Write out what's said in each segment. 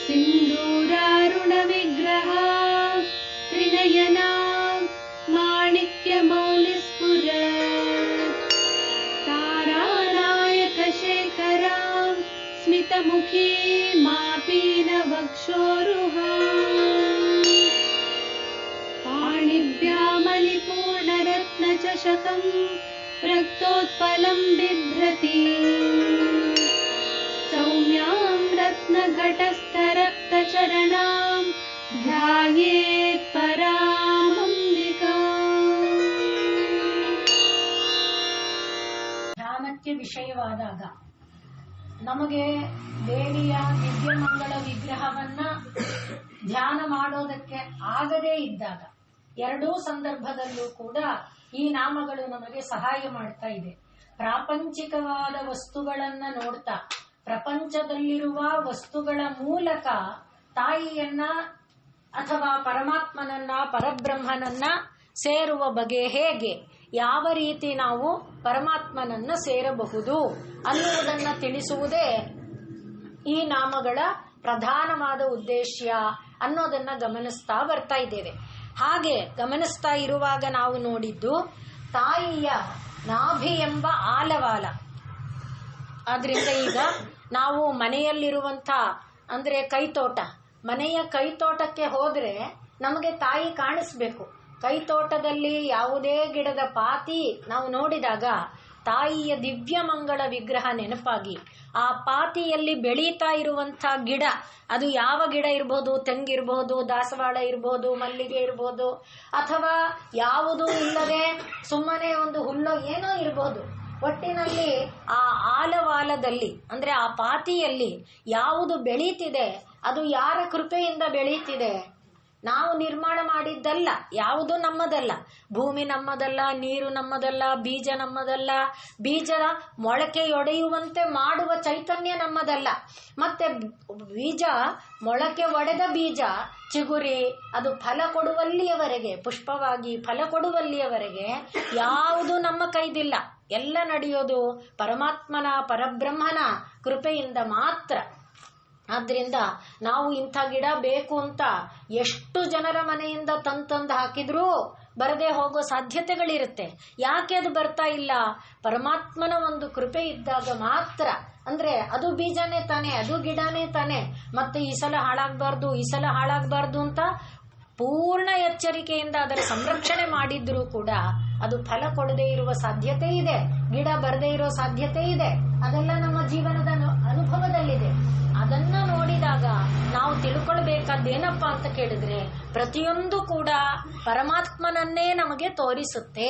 सिन्दूरारुणविग्रह त्रिनयना माणिक्यमौलिस्फुरत् तारानायकशेखरां स्मितमुखी मापीनवक्षोरुहाम् पाणिभ्यामलिपूर्णरत्नचषकं रक्तोत्पलं बिभ्रति सौम्यां रत्नघटस्थरक्तचरणां ध्यायेत् परामंबिकाम्. ಧ್ಯಾನಕ್ಕೆ ವಿಷಯವಾದಾಗ ನಮಗೆ ದೇವಿಯ ದಿವ್ಯಮಂಗಳ ವಿಗ್ರಹವನ್ನ ಧ್ಯಾನ ಮಾಡೋದಕ್ಕೆ ಆಗದೇ ಇದ್ದಾಗ ಎರಡೂ ಸಂದರ್ಭದಲ್ಲೂ ಕೂಡ ಈ ನಾಮಗಳು ನಮಗೆ ಸಹಾಯ ಮಾಡ್ತಾ ಇದೆ. ಪ್ರಾಪಂಚಿಕವಾದ ವಸ್ತುಗಳನ್ನ ನೋಡ್ತಾ ಪ್ರಪಂಚದಲ್ಲಿರುವ ವಸ್ತುಗಳ ಮೂಲಕ ತಾಯಿಯನ್ನ ಅಥವಾ ಪರಮಾತ್ಮನನ್ನ ಪರಬ್ರಹ್ಮನನ್ನ ಸೇರುವ ಬಗೆ ಹೇಗೆ, ಯಾವ ರೀತಿ ನಾವು ಪರಮಾತ್ಮನನ್ನ ಸೇರಬಹುದು ಅನ್ನುವುದನ್ನ ತಿಳಿಸುವುದೇ ಈ ನಾಮಗಳ ಪ್ರಧಾನವಾದ ಉದ್ದೇಶ ಅನ್ನೋದನ್ನ ಗಮನಿಸ್ತಾ ಬರ್ತಾ ಇದ್ದೇವೆ. ಹಾಗೆ ಗಮನಿಸ್ತಾ ಇರುವಾಗ ನಾವು ನೋಡಿದ್ದು ತಾಯಿಯ ನಾಭಿ ಎಂಬ ಆಲವಾಲ. ಆದ್ರಿಂದ ಈಗ ನಾವು ಮನೆಯಲ್ಲಿರುವಂಥ ಅಂದ್ರೆ ಕೈತೋಟ, ಮನೆಯ ಕೈತೋಟಕ್ಕೆ ಹೋದ್ರೆ ನಮಗೆ ತಾಯಿ ಕಾಣಿಸ್ಬೇಕು. ಕೈತೋಟದಲ್ಲಿ ಯಾವುದೇ ಗಿಡದ ಪಾತಿ ನಾವು ನೋಡಿದಾಗ ತಾಯಿಯ ದಿವ್ಯಮಂಗಳ ವಿಗ್ರಹ ನೆನಪಾಗಿ ಆ ಪಾತಿಯಲ್ಲಿ ಬೆಳೀತಾ ಇರುವಂಥ ಗಿಡ, ಅದು ಯಾವ ಗಿಡ ಇರಬಹುದು, ತೆಂಗಿರಬಹುದು, ದಾಸವಾಳ ಇರಬಹುದು, ಮಲ್ಲಿಗೆ ಇರಬಹುದು, ಅಥವಾ ಯಾವುದೂ ಇಲ್ಲದೆ ಸುಮ್ಮನೆ ಒಂದು ಹುಲ್ಲೋ ಏನೋ ಇರಬಹುದು. ಒಟ್ಟಿನಲ್ಲಿ ಆ ಆಲವಾಲದಲ್ಲಿ ಅಂದ್ರೆ ಆ ಪಾತಿಯಲ್ಲಿ ಯಾವುದು ಬೆಳೀತಿದೆ ಅದು ಯಾರ ಕೃಪೆಯಿಂದ ಬೆಳೀತಿದೆ? ನಾವು ನಿರ್ಮಾಣ ಮಾಡಿದ್ದಲ್ಲ, ಯಾವುದು ನಮ್ಮದಲ್ಲ. ಭೂಮಿ ನಮ್ಮದಲ್ಲ, ನೀರು ನಮ್ಮದಲ್ಲ, ಬೀಜ ನಮ್ಮದಲ್ಲ, ಬೀಜ ಮೊಳಕೆಯೊಡೆಯುವಂತೆ ಮಾಡುವ ಚೈತನ್ಯ ನಮ್ಮದಲ್ಲ. ಮತ್ತೆ ಬೀಜ ಮೊಳಕೆ ಒಡೆದ ಬೀಜ ಚಿಗುರಿ ಅದು ಫಲ ಕೊಡುವಲ್ಲಿಯವರೆಗೆ, ಪುಷ್ಪವಾಗಿ ಫಲ ಕೊಡುವಲ್ಲಿಯವರೆಗೆ ಯಾವುದು ನಮ್ಮ ಕೈದಿಲ್ಲ. ಎಲ್ಲ ನಡೆಯೋದು ಪರಮಾತ್ಮನ ಪರಬ್ರಹ್ಮನ ಕೃಪೆಯಿಂದ ಮಾತ್ರ. ಆದ್ರಿಂದ ನಾವು ಇಂಥ ಗಿಡ ಬೇಕು ಅಂತ ಎಷ್ಟು ಜನರ ಮನೆಯಿಂದ ತಂದು ಹಾಕಿದ್ರೂ ಬರದೇ ಹೋಗೋ ಸಾಧ್ಯತೆಗಳಿರುತ್ತೆ. ಯಾಕೆ ಅದು ಬರ್ತಾ ಇಲ್ಲ? ಪರಮಾತ್ಮನ ಒಂದು ಕೃಪೆ ಇದ್ದಾಗ ಮಾತ್ರ. ಅಂದ್ರೆ ಅದು ಬೀಜನೇ ತಾನೆ, ಅದು ಗಿಡನೇ ತಾನೆ. ಮತ್ತೆ ಈ ಸಲ ಹಾಳಾಗಬಾರ್ದು ಅಂತ ಪೂರ್ಣ ಎಚ್ಚರಿಕೆಯಿಂದ ಅದರ ಸಂರಕ್ಷಣೆ ಮಾಡಿದ್ರೂ ಕೂಡ ಅದು ಫಲ ಕೊಡದೇ ಇರುವ ಸಾಧ್ಯತೆ ಇದೆ, ಗಿಡ ಬರದೇ ಇರೋ ಸಾಧ್ಯತೆ ಇದೆ. ಅದೆಲ್ಲ ನಮ್ಮ ಜೀವನದ ಅನುಭವದಲ್ಲಿದೆ. ಅದನ್ನ ನೋಡಿದಾಗ ನಾವು ತಿಳ್ಕೊಳ್ಬೇಕಾದ್ದೇನಪ್ಪ ಅಂತ ಕೇಳಿದ್ರೆ, ಪ್ರತಿಯೊಂದು ಕೂಡ ಪರಮಾತ್ಮನನ್ನೇ ನಮಗೆ ತೋರಿಸುತ್ತೆ.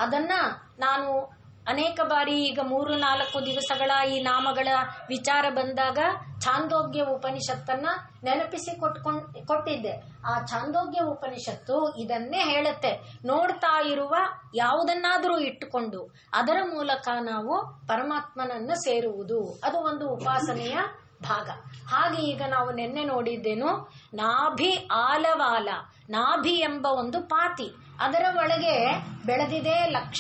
ಅದನ್ನ ನಾನು ಅನೇಕ ಬಾರಿ ಈಗ 3-4 ದಿವಸಗಳ ಈ ನಾಮಗಳ ವಿಚಾರ ಬಂದಾಗ ಛಾಂದೋಗ್ಯ ಉಪನಿಷತ್ತನ್ನ ನೆನಪಿಸಿ ಕೊಟ್ಟಿದ್ದೆ. ಆ ಛಾಂದೋಗ್ಯ ಉಪನಿಷತ್ತು ಇದನ್ನೇ ಹೇಳುತ್ತೆ. ನೋಡ್ತಾ ಇರುವ ಯಾವುದನ್ನಾದರೂ ಇಟ್ಟುಕೊಂಡು ಅದರ ಮೂಲಕ ನಾವು ಪರಮಾತ್ಮನನ್ನ ಸೇರುವುದು, ಅದು ಒಂದು ಉಪಾಸನೆಯ ಭಾಗ. ಹಾಗೆ ಈಗ ನಾವು ನಿನ್ನೆ ನೋಡಿದ್ದೇನು, ನಾಭಿ ಆಲವಾಲ. ನಾಭಿ ಎಂಬ ಒಂದು ಪಾತಿ, ಅದರ ಒಳಗೆ ಬೆಳೆದಿದೆ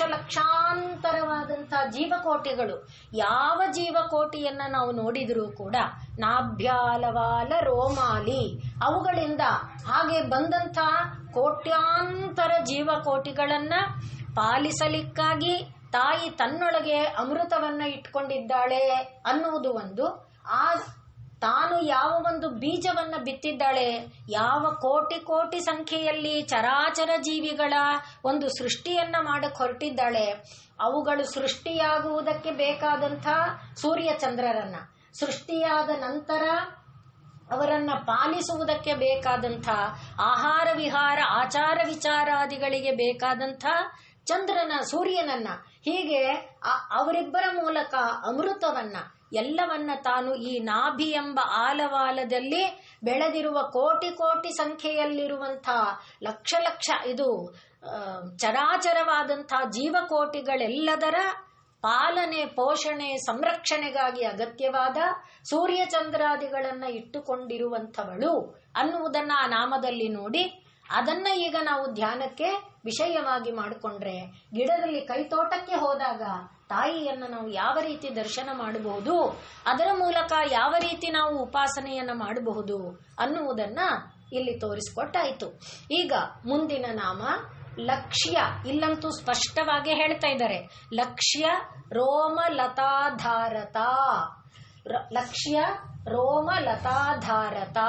ಲಕ್ಷಾಂತರವಾದಂತಹ ಜೀವಕೋಟಿಗಳು. ಯಾವ ಜೀವಕೋಟಿಯನ್ನ ನಾವು ನೋಡಿದರೂ ಕೂಡ ನಾಭ್ಯಾಲವಾಲ ರೋಮಾಲಿ, ಅವುಗಳಿಂದ ಹಾಗೆ ಬಂದಂಥ ಕೋಟ್ಯಾಂತರ ಜೀವಕೋಟಿಗಳನ್ನ ಪಾಲಿಸಲಿಕ್ಕಾಗಿ ತಾಯಿ ತನ್ನೊಳಗೆ ಅಮೃತವನ್ನ ಇಟ್ಕೊಂಡಿದ್ದಾಳೆ ಅನ್ನುವುದು ಒಂದು. ಆ ತಾನು ಯಾವ ಒಂದು ಬೀಜವನ್ನ ಬಿತ್ತಿದ್ದಾಳೆ, ಯಾವ ಕೋಟಿ ಸಂಖ್ಯೆಯಲ್ಲಿ ಚರಾಚರ ಜೀವಿಗಳ ಒಂದು ಸೃಷ್ಟಿಯನ್ನ ಮಾಡಕ್ ಹೊರಟಿದ್ದಾಳೆ, ಅವುಗಳು ಸೃಷ್ಟಿಯಾಗುವುದಕ್ಕೆ ಬೇಕಾದಂಥ ಸೂರ್ಯಚಂದ್ರರನ್ನ, ಸೃಷ್ಟಿಯಾದ ನಂತರ ಅವರನ್ನ ಪಾಲಿಸುವುದಕ್ಕೆ ಬೇಕಾದಂಥ ಆಹಾರ ವಿಹಾರ ಆಚಾರ ವಿಚಾರಾದಿಗಳಿಗೆ ಬೇಕಾದಂಥ ಚಂದ್ರನ, ಸೂರ್ಯನನ್ನ, ಹೀಗೆ ಅವರಿಬ್ಬರ ಮೂಲಕ ಅಮೃತವನ್ನ ಎಲ್ಲವನ್ನ ತಾನು ಈ ನಾಭಿ ಎಂಬ ಆಲವಾಲದಲ್ಲಿ ಬೆಳೆದಿರುವ ಕೋಟಿ ಸಂಖ್ಯೆಯಲ್ಲಿರುವಂಥ ಲಕ್ಷ ಇದು ಚರಾಚರವಾದಂಥ ಜೀವಕೋಟಿಗಳೆಲ್ಲದರ ಪಾಲನೆ, ಪೋಷಣೆ, ಸಂರಕ್ಷಣೆಗಾಗಿ ಅಗತ್ಯವಾದ ಸೂರ್ಯಚಂದ್ರಾದಿಗಳನ್ನ ಇಟ್ಟುಕೊಂಡಿರುವಂಥವಳು ಅನ್ನುವುದನ್ನ ಆ ನಾಮದಲ್ಲಿ ನೋಡಿ ಅದನ್ನ ಈಗ ನಾವು ಧ್ಯಾನಕ್ಕೆ ವಿಷಯವಾಗಿ ಮಾಡಿಕೊಂಡ್ರೆ, ಗಿಡದಲ್ಲಿ ಕೈತೋಟಕ್ಕೆ ಹೋದಾಗ ತಾಯಿಯನ್ನು ನಾವು ಯಾವ ರೀತಿ ದರ್ಶನ ಮಾಡಬಹುದು, ಅದರ ಮೂಲಕ ಯಾವ ರೀತಿ ನಾವು ಉಪಾಸನೆಯನ್ನ ಮಾಡಬಹುದು ಅನ್ನುವುದನ್ನ ಇಲ್ಲಿ ತೋರಿಸಿಕೊಟ್ಟಾಯಿತು. ಈಗ ಮುಂದಿನ ನಾಮ ಲಕ್ಷ್ಯ. ಇಲ್ಲಂತೂ ಸ್ಪಷ್ಟವಾಗಿ ಹೇಳ್ತಾ ಇದ್ದಾರೆ, ಲಕ್ಷ್ಯ ರೋಮಲತಾಧಾರತ. ಲಕ್ಷ್ಯ ರೋಮಲತಾಧಾರತ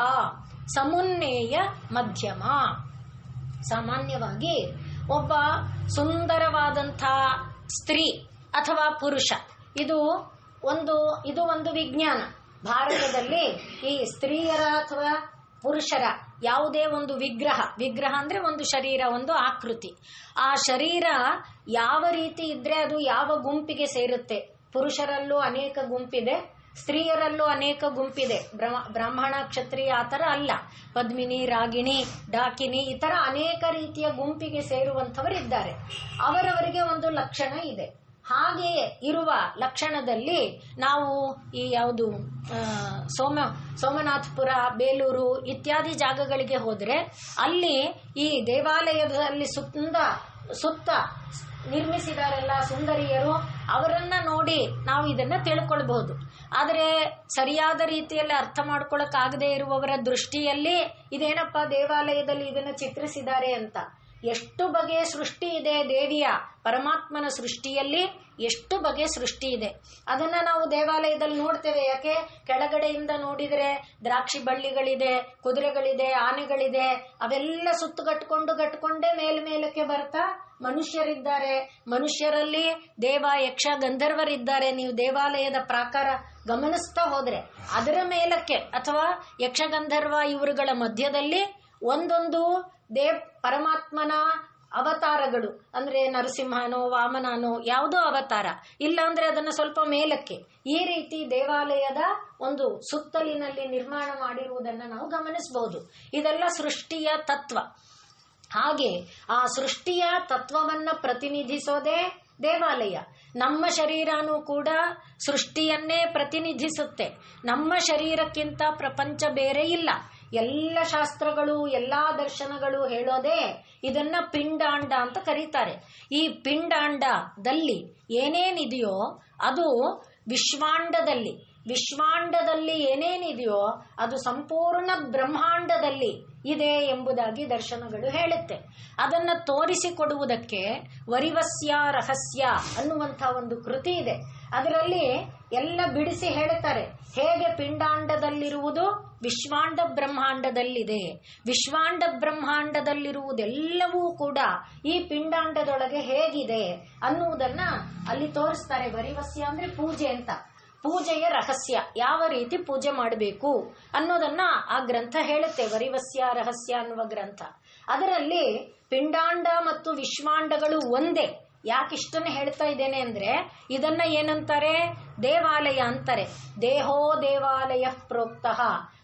ಸಮುನ್ನೇಯ ಮಧ್ಯಮ. ಸಾಮಾನ್ಯವಾಗಿ ಒಬ್ಬ ಸುಂದರವಾದಂಥ ಸ್ತ್ರೀ ಅಥವಾ ಪುರುಷ, ಇದು ಒಂದು ವಿಜ್ಞಾನ. ಭಾರತದಲ್ಲಿ ಈ ಸ್ತ್ರೀಯರ ಅಥವಾ ಪುರುಷರ ಯಾವುದೇ ಒಂದು ವಿಗ್ರಹ ಅಂದ್ರೆ ಒಂದು ಶರೀರ, ಒಂದು ಆಕೃತಿ, ಆ ಶರೀರ ಯಾವ ರೀತಿ ಇದ್ರೆ ಅದು ಯಾವ ಗುಂಪಿಗೆ ಸೇರುತ್ತೆ. ಪುರುಷರಲ್ಲೂ ಅನೇಕ ಗುಂಪಿದೆ, ಸ್ತ್ರೀಯರಲ್ಲೂ ಅನೇಕ ಗುಂಪಿದೆ. ಬ್ರಾಹ್ಮಣ, ಕ್ಷತ್ರಿಯ ಆ ಥರ ಅಲ್ಲ. ಪದ್ಮಿನಿ, ರಾಗಿಣಿ, ಡಾಕಿನಿ ಈ ಥರ ಅನೇಕ ರೀತಿಯ ಗುಂಪಿಗೆ ಸೇರುವಂಥವರಿದ್ದಾರೆ. ಅವರವರಿಗೆ ಒಂದು ಲಕ್ಷಣ ಇದೆ. ಹಾಗೆಯೇ ಇರುವ ಲಕ್ಷಣದಲ್ಲಿ ನಾವು ಈ ಯಾವುದು ಸೋಮನಾಥಪುರ, ಬೇಲೂರು ಇತ್ಯಾದಿ ಜಾಗಗಳಿಗೆ ಹೋದರೆ ಅಲ್ಲಿ ಈ ದೇವಾಲಯದಲ್ಲಿ ಸುತ್ತ ನಿರ್ಮಿಸಿದಾರೆಲ್ಲ ಸುಂದರಿಯರು, ಅವರನ್ನ ನೋಡಿ ನಾವು ಇದನ್ನ ತಿಳ್ಕೊಳ್ಬಹುದು. ಆದರೆ ಸರಿಯಾದ ರೀತಿಯಲ್ಲಿ ಅರ್ಥ ಮಾಡ್ಕೊಳಕ್ಕಾಗದೇ ಇರುವವರ ದೃಷ್ಟಿಯಲ್ಲಿ ಇದೇನಪ್ಪ ದೇವಾಲಯದಲ್ಲಿ ಇದನ್ನ ಚಿತ್ರಿಸಿದ್ದಾರೆ ಅಂತ. ಎಷ್ಟು ಬಗೆಯ ಸೃಷ್ಟಿ ಇದೆ ದೇವಿಯ, ಪರಮಾತ್ಮನ ಸೃಷ್ಟಿಯಲ್ಲಿ ಎಷ್ಟು ಬಗೆಯ ಸೃಷ್ಟಿ ಇದೆ. ಅದನ್ನ ನಾವು ದೇವಾಲಯದಲ್ಲಿ ನೋಡ್ತೇವೆ. ಯಾಕೆ? ಕೆಳಗಡೆಯಿಂದ ನೋಡಿದರೆ ದ್ರಾಕ್ಷಿ ಬಳ್ಳಿಗಳಿದೆ, ಕುದುರೆಗಳಿದೆ, ಆನೆಗಳಿದೆ, ಅವೆಲ್ಲ ಗಟ್ಕೊಂಡೇ ಮೇಲ್ಮೇಲಕ್ಕೆ ಬರ್ತಾ ಮನುಷ್ಯರಿದ್ದಾರೆ. ಮನುಷ್ಯರಲ್ಲಿ ದೇವ, ಯಕ್ಷ, ಗಂಧರ್ವರಿದ್ದಾರೆ. ನೀವು ದೇವಾಲಯದ ಪ್ರಾಕಾರ ಗಮನಿಸ್ತಾ ಹೋದ್ರೆ ಅದರ ಮೇಲಕ್ಕೆ ಅಥವಾ ಯಕ್ಷ, ಗಂಧರ್ವ ಇವರುಗಳ ಮಧ್ಯದಲ್ಲಿ ಒಂದೊಂದು ಪರಮಾತ್ಮನ ಅವತಾರಗಳು, ಅಂದ್ರೆ ನರಸಿಂಹನೋ ವಾಮನನೋ ಯಾವುದೋ ಅವತಾರ, ಇಲ್ಲ ಅಂದ್ರೆ ಅದನ್ನ ಸ್ವಲ್ಪ ಮೇಲಕ್ಕೆ, ಈ ರೀತಿ ದೇವಾಲಯದ ಒಂದು ಸುತ್ತಲಿನಲ್ಲಿ ನಿರ್ಮಾಣ ಮಾಡಿರುವುದನ್ನ ನಾವು ಗಮನಿಸಬಹುದು. ಇದೆಲ್ಲ ಸೃಷ್ಟಿಯ ತತ್ವ. ಹಾಗೆ ಆ ಸೃಷ್ಟಿಯ ತತ್ವವನ್ನ ಪ್ರತಿನಿಧಿಸೋದೇ ದೇವಾಲಯ. ನಮ್ಮ ಶರೀರನೂ ಕೂಡ ಸೃಷ್ಟಿಯನ್ನೇ ಪ್ರತಿನಿಧಿಸುತ್ತೆ. ನಮ್ಮ ಶರೀರಕ್ಕಿಂತ ಪ್ರಪಂಚ ಬೇರೆ ಇಲ್ಲ. ಎಲ್ಲ ಶಾಸ್ತ್ರಗಳು, ಎಲ್ಲಾ ದರ್ಶನಗಳು ಹೇಳೋದೇ ಇದನ್ನ ಪಿಂಡಾಂಡ ಅಂತ ಕರೀತಾರೆ. ಈ ಪಿಂಡಾಂಡದಲ್ಲಿ ಏನೇನಿದೆಯೋ ಅದು ವಿಶ್ವಾಂಡದಲ್ಲಿ ಏನೇನಿದೆಯೋ ಅದು ಸಂಪೂರ್ಣ ಬ್ರಹ್ಮಾಂಡದಲ್ಲಿ ಇದೆ ಎಂಬುದಾಗಿ ದರ್ಶನಗಳು ಹೇಳುತ್ತೆ. ಅದನ್ನ ತೋರಿಸಿಕೊಡುವುದಕ್ಕೆ ವರಿವಸ್ಯ ರಹಸ್ಯ ಅನ್ನುವಂಥ ಒಂದು ಕೃತಿ ಇದೆ. ಅದರಲ್ಲಿ ಎಲ್ಲ ಬಿಡಿಸಿ ಹೇಳುತ್ತಾರೆ. ಹೇಗೆ ಪಿಂಡಾಂಡದಲ್ಲಿರುವುದು ವಿಶ್ವಾಂಡ ಬ್ರಹ್ಮಾಂಡದಲ್ಲಿದೆ, ವಿಶ್ವಾಂಡ ಬ್ರಹ್ಮಾಂಡದಲ್ಲಿರುವುದೆಲ್ಲವೂ ಕೂಡ ಈ ಪಿಂಡಾಂಡದೊಳಗೆ ಹೇಗಿದೆ ಅನ್ನುವುದನ್ನ ಅಲ್ಲಿ ತೋರಿಸ್ತಾರೆ. ವರಿವಸ್ಯ ಅಂದ್ರೆ ಪೂಜೆ ಅಂತ. ಪೂಜೆಯ ರಹಸ್ಯ, ಯಾವ ರೀತಿ ಪೂಜೆ ಮಾಡಬೇಕು ಅನ್ನೋದನ್ನ ಆ ಗ್ರಂಥ ಹೇಳುತ್ತೆ. ವರಿವಸ್ಯ ರಹಸ್ಯ ಅನ್ನುವ ಗ್ರಂಥ. ಅದರಲ್ಲಿ ಪಿಂಡಾಂಡ ಮತ್ತು ವಿಶ್ವಾಂಡಗಳು ಒಂದೇ. ಯಾಕಿಷ್ಟನ್ನು ಹೇಳ್ತಾ ಇದ್ದೇನೆ ಅಂದ್ರೆ ಇದನ್ನ ಏನಂತಾರೆ? ದೇವಾಲಯ ಅಂತಾರೆ. ದೇಹೋ ದೇವಾಲಯ ಪ್ರೋಕ್ತಃ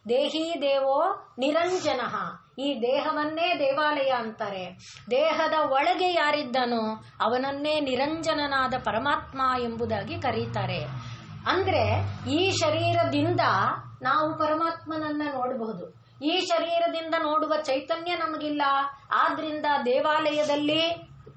ದೇಹಿ ದೇವೋ ನಿರಂಜನಃ. ಈ ದೇಹವನ್ನೇ ದೇವಾಲಯ ಅಂತಾರೆ. ದೇಹದ ಒಳಗೆ ಯಾರಿದ್ದನೋ ಅವನನ್ನೇ ನಿರಂಜನನಾದ ಪರಮಾತ್ಮ ಎಂಬುದಾಗಿ ಕರೀತಾರೆ. ಅಂದ್ರೆ ಈ ಶರೀರದಿಂದ ನಾವು ಪರಮಾತ್ಮನನ್ನ ನೋಡಬಹುದು. ಈ ಶರೀರದಿಂದ ನೋಡುವ ಚೈತನ್ಯ ನಮಗಿಲ್ಲ. ಆದ್ರಿಂದ ದೇವಾಲಯದಲ್ಲಿ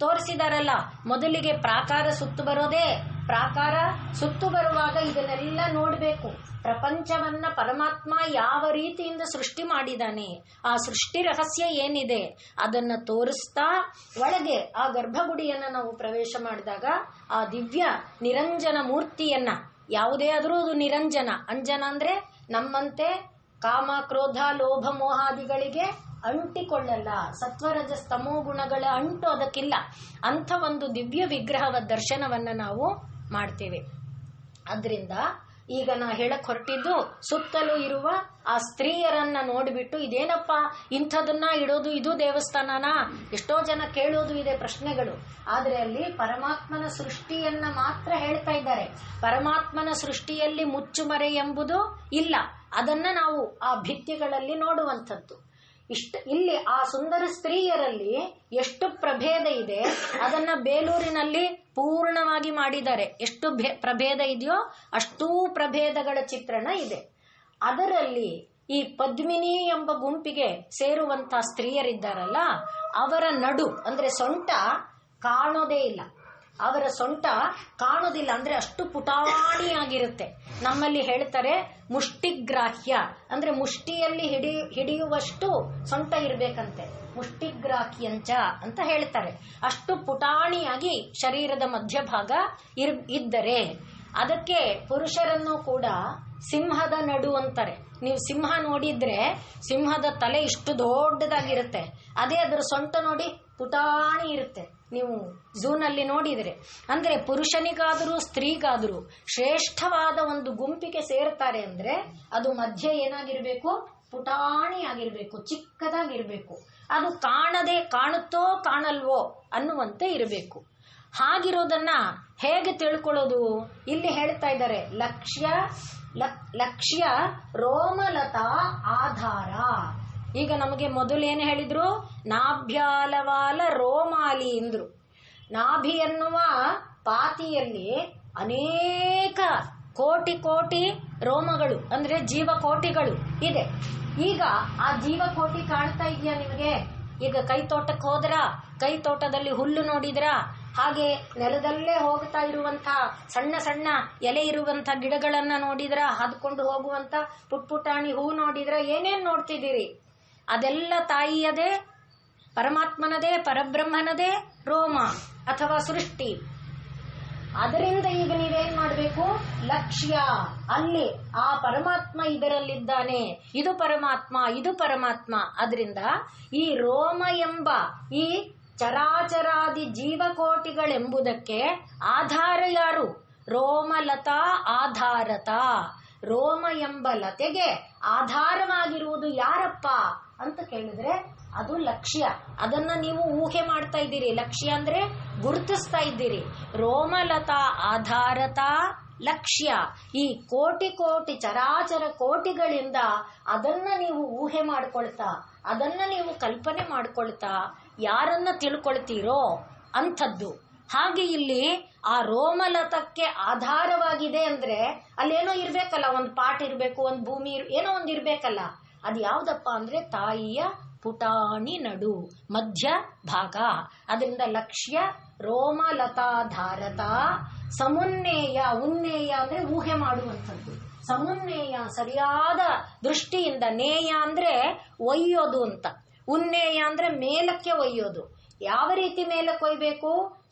ತೋರಿಸಿದಾರಲ್ಲ, ಮೊದಲಿಗೆ ಪ್ರಾಕಾರ ಸುತ್ತು ಬರೋದೇ. ಪ್ರಾಕಾರ ಸುತ್ತು ಬರುವಾಗ ಇದನ್ನೆಲ್ಲ ನೋಡಬೇಕು. ಪ್ರಪಂಚವನ್ನ ಪರಮಾತ್ಮ ಯಾವ ರೀತಿಯಿಂದ ಸೃಷ್ಟಿ ಮಾಡಿದಾನೆ, ಆ ಸೃಷ್ಟಿ ರಹಸ್ಯ ಏನಿದೆ ಅದನ್ನ ತೋರಿಸ್ತಾ ಒಳಗೆ ಆ ಗರ್ಭಗುಡಿಯನ್ನ ನಾವು ಪ್ರವೇಶ ಮಾಡಿದಾಗ ಆ ದಿವ್ಯ ನಿರಂಜನ ಮೂರ್ತಿಯನ್ನ, ಯಾವುದೇ ಆದರೂ ಅದು ನಿರಂಜನ. ಅಂಜನ ಅಂದ್ರೆ ನಮ್ಮಂತೆ ಕಾಮ, ಕ್ರೋಧ, ಲೋಭ, ಮೋಹಾದಿಗಳಿಗೆ ಅಂಟಿಕೊಳ್ಳಲ್ಲ. ಸತ್ವರಜ ಸ್ತಮೋ ಗುಣಗಳ ಅಂಟು ಅದಕ್ಕಿಲ್ಲ. ಅಂಥ ಒಂದು ದಿವ್ಯ ವಿಗ್ರಹದ ದರ್ಶನವನ್ನ ನಾವು ಮಾಡ್ತೇವೆ. ಅದರಿಂದ ಈಗ ನಾ ಹೇಳಕ್ ಹೊರಟಿದ್ದು ಸುತ್ತಲೂ ಇರುವ ಆ ಸ್ತ್ರೀಯರನ್ನ ನೋಡಿಬಿಟ್ಟು ಇದೇನಪ್ಪ ಇಂಥದನ್ನ ಇಡೋದು, ಇದು ದೇವಸ್ಥಾನನಾ? ಎಷ್ಟೋ ಜನ ಕೇಳೋದು ಇದೆ ಪ್ರಶ್ನೆಗಳು. ಆದ್ರೆ ಅಲ್ಲಿ ಪರಮಾತ್ಮನ ಸೃಷ್ಟಿಯನ್ನ ಮಾತ್ರ ಹೇಳ್ತಾ ಇದ್ದಾರೆ. ಪರಮಾತ್ಮನ ಸೃಷ್ಟಿಯಲ್ಲಿ ಮುಚ್ಚುಮರೆ ಎಂಬುದು ಇಲ್ಲ. ಅದನ್ನ ನಾವು ಆ ಭಿತ್ತಿಗಳಲ್ಲಿ ನೋಡುವಂಥದ್ದು. ಇಲ್ಲಿ ಆ ಸುಂದರ ಸ್ತ್ರೀಯರಲ್ಲಿ ಎಷ್ಟು ಪ್ರಭೇದ ಇದೆ ಅದನ್ನ ಬೇಲೂರಿನಲ್ಲಿ ಪೂರ್ಣವಾಗಿ ಮಾಡಿದ್ದಾರೆ. ಎಷ್ಟು ಪ್ರಭೇದ ಇದೆಯೋ ಅಷ್ಟೂ ಪ್ರಭೇದಗಳ ಚಿತ್ರಣ ಇದೆ. ಅದರಲ್ಲಿ ಈ ಪದ್ಮಿನಿ ಎಂಬ ಗುಂಪಿಗೆ ಸೇರುವಂತ ಸ್ತ್ರೀಯರಿದ್ದಾರಲ್ಲ, ಅವರ ನಡು ಅಂದ್ರೆ ಸೊಂಟ ಕಾಣೋದೇ ಇಲ್ಲ. ಅವರ ಸೊಂಟ ಕಾಣುವುದಿಲ್ಲ, ಅಂದ್ರೆ ಅಷ್ಟು ಪುಟಾಣಿಯಾಗಿರುತ್ತೆ. ನಮ್ಮಲ್ಲಿ ಹೇಳ್ತಾರೆ ಮುಷ್ಟಿಗ್ರಾಹ್ಯ, ಅಂದ್ರೆ ಮುಷ್ಟಿಯಲ್ಲಿ ಹಿಡಿಯುವಷ್ಟು ಸೊಂಟ ಇರಬೇಕಂತೆ, ಮುಷ್ಟಿಗ್ರಾಹ್ಯಂಚ ಅಂತ ಹೇಳ್ತಾರೆ. ಅಷ್ಟು ಪುಟಾಣಿಯಾಗಿ ಶರೀರದ ಮಧ್ಯಭಾಗ ಇದ್ದರೆ ಅದಕ್ಕೆ ಪುರುಷರನ್ನು ಕೂಡ ಸಿಂಹದ ನಡು ಅಂತಾರೆ. ನೀವು ಸಿಂಹ ನೋಡಿದ್ರೆ ಸಿಂಹದ ತಲೆ ಇಷ್ಟು ದೊಡ್ಡದಾಗಿರುತ್ತೆ, ಅದೇ ಅದರ ಸೊಂಟ ನೋಡಿ ಪುಟಾಣಿ ಇರುತ್ತೆ. ನೀವು ಝೂನಲ್ಲಿ ನೋಡಿದರೆ, ಅಂದ್ರೆ ಪುರುಷನಿಗಾದರೂ ಸ್ತ್ರೀಗಾದರೂ ಶ್ರೇಷ್ಠವಾದ ಒಂದು ಗುಂಪಿಗೆ ಸೇರ್ತಾರೆ ಅಂದ್ರೆ ಅದು ಮಧ್ಯೆ ಏನಾಗಿರ್ಬೇಕು, ಪುಟಾಣಿ ಆಗಿರ್ಬೇಕು, ಚಿಕ್ಕದಾಗಿರ್ಬೇಕು. ಅದು ಕಾಣುತ್ತೋ ಕಾಣಲ್ವೋ ಅನ್ನುವಂತೆ ಇರಬೇಕು. ಹಾಗಿರೋದನ್ನ ಹೇಗೆ ತಿಳ್ಕೊಳ್ಳೋದು? ಇಲ್ಲಿ ಹೇಳ್ತಾ ಇದ್ದಾರೆ, ಲಕ್ಷ್ಯ ರೋಮಲತಾ ಆಧಾರ. ಈಗ ನಮಗೆ ಮೊದಲೇನು ಹೇಳಿದ್ರು? ನಾಭ್ಯಾಲವಾಲ ರೋಮಾಲಿ ಎಂದ್ರು. ನಾಭಿ ಎನ್ನುವ ಪಾತಿಯಲ್ಲಿ ಅನೇಕ ಕೋಟಿ ರೋಮಗಳು, ಅಂದ್ರೆ ಜೀವಕೋಟಿಗಳು ಇದೆ. ಈಗ ಆ ಜೀವಕೋಟಿ ಕಾಣ್ತಾ ಇದೆಯಾ ನಿಮಗೆ? ಈಗ ಕೈ ತೋಟಕ್ಕೆ ಹೋದ್ರ, ಕೈ ತೋಟದಲ್ಲಿ ಹುಲ್ಲು ನೋಡಿದ್ರ, ಹಾಗೆ ನೆಲದಲ್ಲೇ ಹೋಗ್ತಾ ಇರುವಂತ ಸಣ್ಣ ಸಣ್ಣ ಎಲೆ ಇರುವಂತ ಗಿಡಗಳನ್ನ ನೋಡಿದ್ರ, ಹದ್ಕೊಂಡು ಹೋಗುವಂತ ಪುಟ್ಪುಟಾಣಿ ಹೂ ನೋಡಿದ್ರ, ಏನೇನ್ ನೋಡ್ತಿದ್ದೀರಿ? ಅದೆಲ್ಲ ತಾಯಿಯದೇ, ಪರಮಾತ್ಮನದೇ, ಪರಬ್ರಹ್ಮನದೇ ರೋಮ ಅಥವಾ ಸೃಷ್ಟಿ. ಅದರಿಂದ ಈಗ ನೀವೇನ್ ಮಾಡಬೇಕು? ಲಕ್ಷ್ಯ, ಅಲ್ಲಿ ಆ ಪರಮಾತ್ಮ ಇದರಲ್ಲಿದ್ದಾನೆ, ಇದು ಪರಮಾತ್ಮ, ಇದು ಪರಮಾತ್ಮ. ಅದರಿಂದ ಈ ರೋಮ ಎಂಬ ಈ ಚರಾಚರಾದಿ ಜೀವಕೋಟಿಗಳೆಂಬುದಕ್ಕೆ ಆಧಾರ ಯಾರು? ರೋಮಲತಾ ಆಧಾರತ. ರೋಮ ಎಂಬ ಲತೆಗೆ ಆಧಾರವಾಗಿರುವುದು ಯಾರಪ್ಪ ಅಂತ ಕೇಳಿದ್ರೆ ಅದು ಲಕ್ಷ್ಯ. ಅದನ್ನ ನೀವು ಊಹೆ ಮಾಡ್ತಾ ಇದ್ದೀರಿ. ಲಕ್ಷ್ಯ ಅಂದ್ರೆ ಗುರುತಿಸ್ತಾ ಇದ್ದೀರಿ. ರೋಮಲತಾ ಆಧಾರತ ಲಕ್ಷ್ಯ. ಈ ಕೋಟಿ ಚರಾಚರ ಕೋಟಿಗಳಿಂದ ಅದನ್ನ ನೀವು ಊಹೆ ಮಾಡ್ಕೊಳ್ತಾ, ಅದನ್ನ ನೀವು ಕಲ್ಪನೆ ಮಾಡ್ಕೊಳ್ತಾ ಯಾರನ್ನ ತಿಳ್ಕೊಳ್ತೀರೋ ಅಂಥದ್ದು. ಹಾಗೆ ಇಲ್ಲಿ ಆ ರೋಮಲತಕ್ಕೆ ಆಧಾರವಾಗಿದೆ ಅಂದ್ರೆ ಅಲ್ಲೇನೋ ಇರ್ಬೇಕಲ್ಲ, ಒಂದು ಪಾಠ ಇರ್ಬೇಕು, ಒಂದು ಭೂಮಿ ಏನೋ ಒಂದು ಇರ್ಬೇಕಲ್ಲ. ಅದು ಯಾವ್ದಪ್ಪ ಅಂದ್ರೆ ತಾಯಿಯ ಪುಟಾಣಿ ನಡು ಮಧ್ಯ ಭಾಗ. ಅದರಿಂದ ಲಕ್ಷ್ಯ ರೋಮಲತಾಧಾರತ ಸಮುನ್ನೇಯ. ಉನ್ನೇಯ ಅಂದ್ರೆ ಊಹೆ ಮಾಡುವಂಥದ್ದು. ಸಮುನ್ನೇಯ ಸರಿಯಾದ ದೃಷ್ಟಿಯಿಂದ. ನೇಯ ಅಂದ್ರೆ ಒಯ್ಯೋದು ಅಂತ. ಉನ್ನೇಯ ಅಂದ್ರೆ ಮೇಲಕ್ಕೆ ಒಯ್ಯೋದು. ಯಾವ ರೀತಿ ಮೇಲಕ್ಕೆ ಒಯ್ಬೇಕು?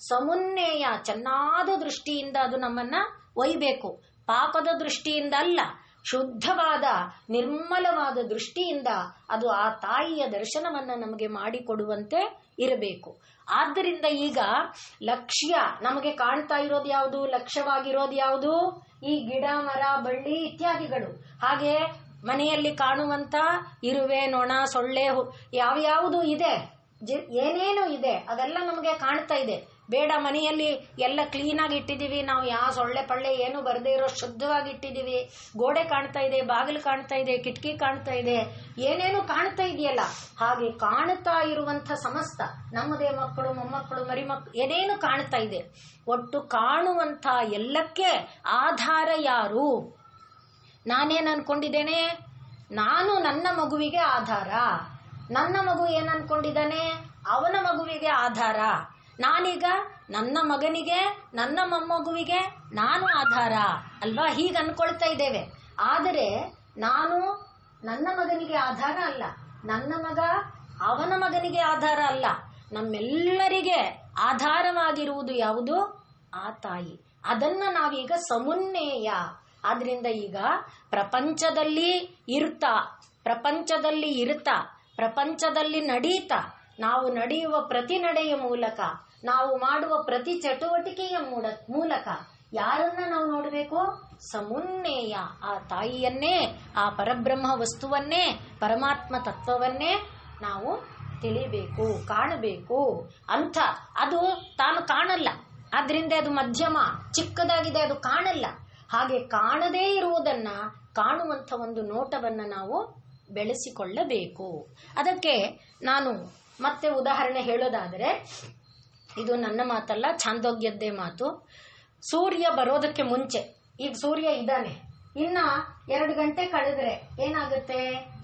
ಸಮುನ್ನೇಯ, ಚೆನ್ನಾದ ದೃಷ್ಟಿಯಿಂದ ಅದು ನಮ್ಮನ್ನ ಒಯ್ಬೇಕು. ಪಾಪದ ದೃಷ್ಟಿಯಿಂದ ಅಲ್ಲ, ಶುದ್ಧವಾದ ನಿರ್ಮಲವಾದ ದೃಷ್ಟಿಯಿಂದ ಅದು ಆ ತಾಯಿಯ ದರ್ಶನವನ್ನ ನಮಗೆ ಮಾಡಿಕೊಡುವಂತೆ ಇರಬೇಕು. ಆದ್ದರಿಂದ ಈಗ ಲಕ್ಷ್ಯ ನಮಗೆ ಕಾಣ್ತಾ ಇರೋದು ಯಾವುದು? ಲಕ್ಷ್ಯವಾಗಿರೋದು ಯಾವುದು? ಈ ಗಿಡ, ಮರ, ಬಳ್ಳಿ ಇತ್ಯಾದಿಗಳು. ಹಾಗೆ ಮನೆಯಲ್ಲಿ ಕಾಣುವಂತ ಇರುವೆ, ನೊಣ, ಸೊಳ್ಳೆ, ಯಾವ್ಯಾವುದು ಇದೆ, ಏನೇನು ಇದೆ ಅದೆಲ್ಲ ನಮಗೆ ಕಾಣ್ತಾ ಇದೆ. ಬೇಡ, ಮನೆಯಲ್ಲಿ ಎಲ್ಲ ಕ್ಲೀನ್ ಆಗಿ ಇಟ್ಟಿದೀವಿ ನಾವು, ಯಾವ ಸೊಳ್ಳೆ ಪಳ್ಳೆ ಏನು ಬರದೇ ಇರೋ ಶುದ್ಧವಾಗಿ ಇಟ್ಟಿದೀವಿ. ಗೋಡೆ ಕಾಣ್ತಾ ಇದೆ, ಬಾಗಿಲು ಕಾಣ್ತಾ ಇದೆ, ಕಿಟಕಿ ಕಾಣ್ತಾ ಇದೆ, ಏನೇನು ಕಾಣ್ತಾ ಇದೆಯಲ್ಲ. ಹಾಗೆ ಕಾಣ್ತಾ ಇರುವಂತ ಸಮಸ್ತ ನಮ್ಮದೇ ಮಕ್ಕಳು, ಮೊಮ್ಮಕ್ಕಳು, ಮರಿಮಕ್ಕಳು ಏನೇನು ಕಾಣ್ತಾ ಇದೆ, ಒಟ್ಟು ಕಾಣುವಂತ ಎಲ್ಲಕ್ಕೆ ಆಧಾರ ಯಾರು? ನಾನೇನ್ ಅನ್ಕೊಂಡಿದ್ದೇನೆ? ನಾನು ನನ್ನ ಮಗುವಿಗೆ ಆಧಾರ. ನನ್ನ ಮಗು ಏನ್ ಅನ್ಕೊಂಡಿದ್ದಾನೆ? ಅವನ ಮಗುವಿಗೆ ಆಧಾರ. ನಾನೀಗ ನನ್ನ ಮಗನಿಗೆ, ನನ್ನ ಮೊಮ್ಮಗುವಿಗೆ ನಾನು ಆಧಾರ ಅಲ್ವಾ? ಹೀಗೆ ಅನ್ಕೊಳ್ತಾ ಇದ್ದೇವೆ. ಆದರೆ ನಾನು ನನ್ನ ಮಗನಿಗೆ ಆಧಾರ ಅಲ್ಲ, ನನ್ನ ಮಗ ಅವನ ಮಗನಿಗೆ ಆಧಾರ ಅಲ್ಲ. ನಮ್ಮೆಲ್ಲರಿಗೆ ಆಧಾರವಾಗಿರುವುದು ಯಾವುದು? ಆ ತಾಯಿ. ಅದನ್ನ ನಾವೀಗ ಸಮುನ್ನೇಯ. ಆದ್ರಿಂದ ಈಗ ಪ್ರಪಂಚದಲ್ಲಿ ಇರ್ತಾ ಪ್ರಪಂಚದಲ್ಲಿ ನಡೀತಾ, ನಾವು ನಡೆಯುವ ಪ್ರತಿ ನಡೆಯ ಮೂಲಕ, ನಾವು ಮಾಡುವ ಪ್ರತಿ ಚಟುವಟಿಕೆಯ ಮೂಲಕ ಯಾರನ್ನ ನಾವು ನೋಡಬೇಕು? ಸಮುನ್ನೇಯ. ಆ ತಾಯಿಯನ್ನೇ, ಆ ಪರಬ್ರಹ್ಮ ವಸ್ತುವನ್ನೇ, ಪರಮಾತ್ಮ ತತ್ವವನ್ನೇ ನಾವು ತಿಳಿಬೇಕು, ಕಾಣಬೇಕು ಅಂತ. ಅದು ತಾನು ಕಾಣಲ್ಲ, ಆದ್ರಿಂದ ಅದು ಮಧ್ಯಮ, ಚಿಕ್ಕದಾಗಿದೆ, ಅದು ಕಾಣಲ್ಲ. ಹಾಗೆ ಕಾಣದೇ ಇರುವುದನ್ನ ಕಾಣುವಂಥ ಒಂದು ನೋಟವನ್ನ ನಾವು ಬೆಳೆಸಿಕೊಳ್ಳಬೇಕು. ಅದಕ್ಕೆ ನಾನು ಮತ್ತೆ ಉದಾಹರಣೆ ಹೇಳೋದಾದರೆ, ಇದು ನನ್ನ ಮಾತಲ್ಲ, ಛಾಂದೋಗ್ಯದ್ದೇ ಮಾತು. ಸೂರ್ಯ ಬರೋದಕ್ಕೆ ಮುಂಚೆ, ಈಗ ಸೂರ್ಯ ಇದ್ದಾನೆ, ಇನ್ನ 2 ಗಂಟೆ ಕಳೆದ್ರೆ ಏನಾಗುತ್ತೆ?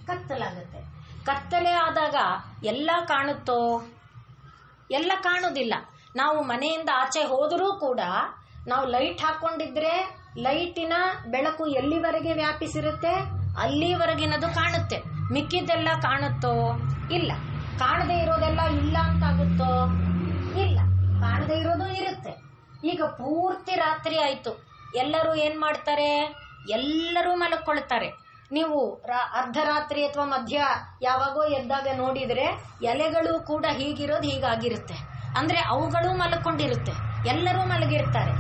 ಕತ್ತಲಾಗುತ್ತೆ. ಕತ್ತಲೆ ಆದಾಗ ಎಲ್ಲ ಕಾಣುತ್ತೋ? ಎಲ್ಲ ಕಾಣುವುದಿಲ್ಲ. ನಾವು ಮನೆಯಿಂದ ಆಚೆ ಹೋದರೂ ಕೂಡ ನಾವು ಲೈಟ್ ಹಾಕೊಂಡಿದ್ರೆ ಲೈಟಿನ ಬೆಳಕು ಎಲ್ಲಿವರೆಗೆ ವ್ಯಾಪಿಸಿರುತ್ತೆ ಅಲ್ಲಿವರೆಗಿನದು ಕಾಣುತ್ತೆ. ಮಿಕ್ಕಿದ್ದೆಲ್ಲ ಕಾಣುತ್ತೋ? ಇಲ್ಲ. ಕಾಣದೇ ಇರೋದೆಲ್ಲ ಇಲ್ಲ ಅಂತಾಗುತ್ತೋ? ಇಲ್ಲ. ಕಾಣದೇ ಇರೋದು ಇರುತ್ತೆ. ಈಗ ಪೂರ್ತಿ ರಾತ್ರಿ ಆಯ್ತು, ಎಲ್ಲರೂ ಏನ್ ಮಾಡ್ತಾರೆ? ಎಲ್ಲರೂ ಮಲಕ್ಕೊಳ್ತಾರೆ. ನೀವು ಅರ್ಧರಾತ್ರಿ ಅಥವಾ ಮಧ್ಯ ಯಾವಾಗೋ ಎದ್ದಾಗ ನೋಡಿದ್ರೆ ಎಲೆಗಳು ಕೂಡ ಹೀಗಿರೋದು ಹೀಗಾಗಿರುತ್ತೆ. ಅಂದ್ರೆ ಅವುಗಳು ಮಲ್ಕೊಂಡಿರುತ್ತೆ, ಎಲ್ಲರೂ ಮಲಗಿರ್ತಾರೆ.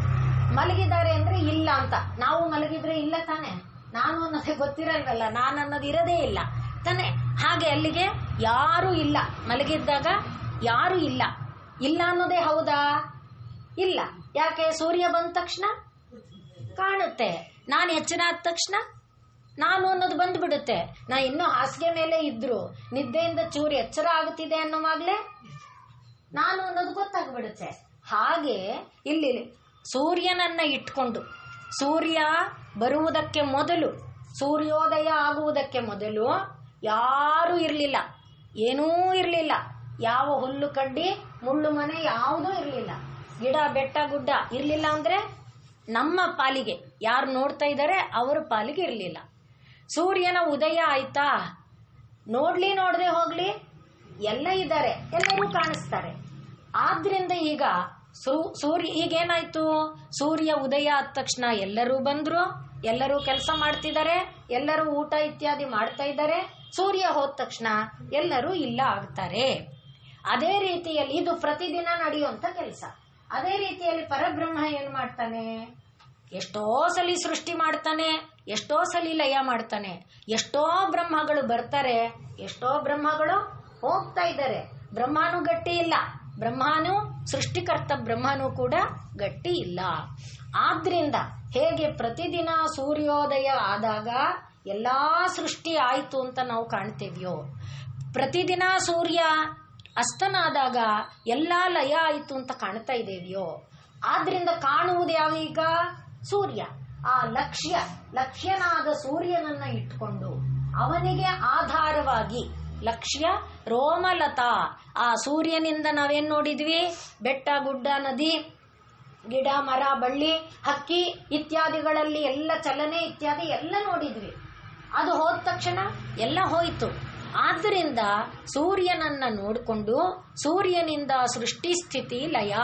ಮಲಗಿದ್ದಾರೆ ಅಂದ್ರೆ ಇಲ್ಲ ಅಂತ. ನಾವು ಮಲಗಿದ್ರೆ ಇಲ್ಲ ತಾನೆ, ನಾನು ಅನ್ನೋದೇ ಗೊತ್ತಿರಲ್ವಲ್ಲ, ನಾನು ಅನ್ನೋದು ಇರೋದೇ ಇಲ್ಲ ತಾನೆ. ಹಾಗೆ ಅಲ್ಲಿಗೆ ಯಾರು ಇಲ್ಲ, ಮಲಗಿದ್ದಾಗ ಯಾರು ಇಲ್ಲ. ಇಲ್ಲ ಅನ್ನೋದೇ ಹೌದಾ? ಇಲ್ಲ. ಯಾಕೆ? ಸೂರ್ಯ ಬಂದ ತಕ್ಷಣ ಕಾಣುತ್ತೆ. ನಾನು ಎಚ್ಚರ ಆದ ತಕ್ಷಣ ನಾನು ಅನ್ನೋದು ಬಂದ್ಬಿಡುತ್ತೆ. ನಾ ಇನ್ನೂ ಹಾಸಿಗೆ ಮೇಲೆ ಇದ್ರು ನಿದ್ದೆಯಿಂದ ಚೂರು ಎಚ್ಚರ ಆಗುತ್ತಿದೆ ಅನ್ನೋವಾಗ್ಲೇ ನಾನು ಅನ್ನೋದು ಗೊತ್ತಾಗ್ಬಿಡುತ್ತೆ. ಹಾಗೆ ಇಲ್ಲಿ ಸೂರ್ಯನನ್ನ ಇಟ್ಕೊಂಡು, ಸೂರ್ಯ ಬರುವುದಕ್ಕೆ ಮೊದಲು, ಸೂರ್ಯೋದಯ ಆಗುವುದಕ್ಕೆ ಮೊದಲು ಯಾರೂ ಇರಲಿಲ್ಲ, ಏನೂ ಇರಲಿಲ್ಲ. ಯಾವ ಹುಲ್ಲು ಕಡ್ಡಿ ಮುಳ್ಳು ಮನೆ ಯಾವುದೂ ಇರಲಿಲ್ಲ. ಗಿಡ ಬೆಟ್ಟ ಗುಡ್ಡ ಇರಲಿಲ್ಲ. ಅಂದ್ರೆ ನಮ್ಮ ಪಾಲಿಗೆ ಯಾರು ನೋಡ್ತಾ ಇದ್ದಾರೆ ಅವರ ಪಾಲಿಗೆ ಇರಲಿಲ್ಲ. ಸೂರ್ಯನ ಉದಯ ಆಯ್ತಾ, ನೋಡದೆ ಹೋಗ್ಲಿ ಎಲ್ಲ ಇದ್ದಾರೆ, ಎಲ್ಲರೂ ಕಾಣಿಸ್ತಾರೆ. ಆದ್ರಿಂದ ಈಗ ಸೂರ್ಯ ಈಗೇನಾಯ್ತು? ಸೂರ್ಯ ಉದಯ ಆದ ತಕ್ಷಣ ಎಲ್ಲರೂ ಬಂದ್ರು, ಎಲ್ಲರೂ ಕೆಲಸ ಮಾಡ್ತಿದ್ದಾರೆ, ಎಲ್ಲರೂ ಊಟ ಇತ್ಯಾದಿ ಮಾಡ್ತಾ ಇದ್ದಾರೆ. ಸೂರ್ಯ ಹೋದ ತಕ್ಷಣ ಎಲ್ಲರೂ ಇಲ್ಲ ಆಗ್ತಾರೆ. ಅದೇ ರೀತಿಯಲ್ಲಿ ಇದು ಪ್ರತಿದಿನ ನಡೆಯುವಂತ ಕೆಲಸ. ಅದೇ ರೀತಿಯಲ್ಲಿ ಪರಬ್ರಹ್ಮ ಏನ್ ಮಾಡ್ತಾನೆ? ಎಷ್ಟೋ ಸಲಿ ಸೃಷ್ಟಿ ಮಾಡ್ತಾನೆ, ಎಷ್ಟೋ ಸಲಿ ಲಯ ಮಾಡ್ತಾನೆ. ಎಷ್ಟೋ ಬ್ರಹ್ಮಗಳು ಬರ್ತಾರೆ, ಎಷ್ಟೋ ಬ್ರಹ್ಮಗಳು ಹೋಗ್ತಾ ಇದ್ದಾರೆ. ಬ್ರಹ್ಮನೂ ಗಟ್ಟಿ ಇಲ್ಲ, ಬ್ರಹ್ಮನೂ ಸೃಷ್ಟಿಕರ್ತ ಬ್ರಹ್ಮನೂ ಕೂಡ ಗಟ್ಟಿ ಇಲ್ಲ. ಆದ್ರಿಂದ ಹೇಗೆ ಪ್ರತಿದಿನ ಸೂರ್ಯೋದಯ ಆದಾಗ ಎಲ್ಲಾ ಸೃಷ್ಟಿ ಆಯ್ತು ಅಂತ ನಾವು ಕಾಣ್ತೇವ್ಯೋ, ಪ್ರತಿದಿನ ಸೂರ್ಯ ಅಸ್ತನಾದಾಗ ಎಲ್ಲಾ ಲಯ ಆಯ್ತು ಅಂತ ಕಾಣ್ತಾ ಇದ್ದೇವ್ಯೋ, ಆದ್ರಿಂದ ಕಾಣುವುದು ಯಾವೀಗ? ಸೂರ್ಯ. ಆ ಲಕ್ಷ್ಯನಾದ ಸೂರ್ಯನನ್ನ ಇಟ್ಕೊಂಡು ಅವನಿಗೆ ಆಧಾರವಾಗಿ ಲಕ್ಷ್ಯ ರೋಮಲತಾ. ಆ ಸೂರ್ಯನಿಂದ ನಾವೇನ್ ನೋಡಿದ್ವಿ? ಬೆಟ್ಟ ಗುಡ್ಡ ನದಿ ಗಿಡ ಮರ ಬಳ್ಳಿ ಹಕ್ಕಿ ಇತ್ಯಾದಿಗಳಲ್ಲಿ ಎಲ್ಲ ಚಲನೆ ಇತ್ಯಾದಿ ಎಲ್ಲ ನೋಡಿದ್ವಿ. ಅದು ಹೋದ ತಕ್ಷಣ ಎಲ್ಲ ಹೋಯಿತು. ಆದ್ದರಿಂದ ಸೂರ್ಯನನ್ನ ನೋಡಿಕೊಂಡು ಸೂರ್ಯನಿಂದ ಸೃಷ್ಟಿ ಸ್ಥಿತಿ ಲಯ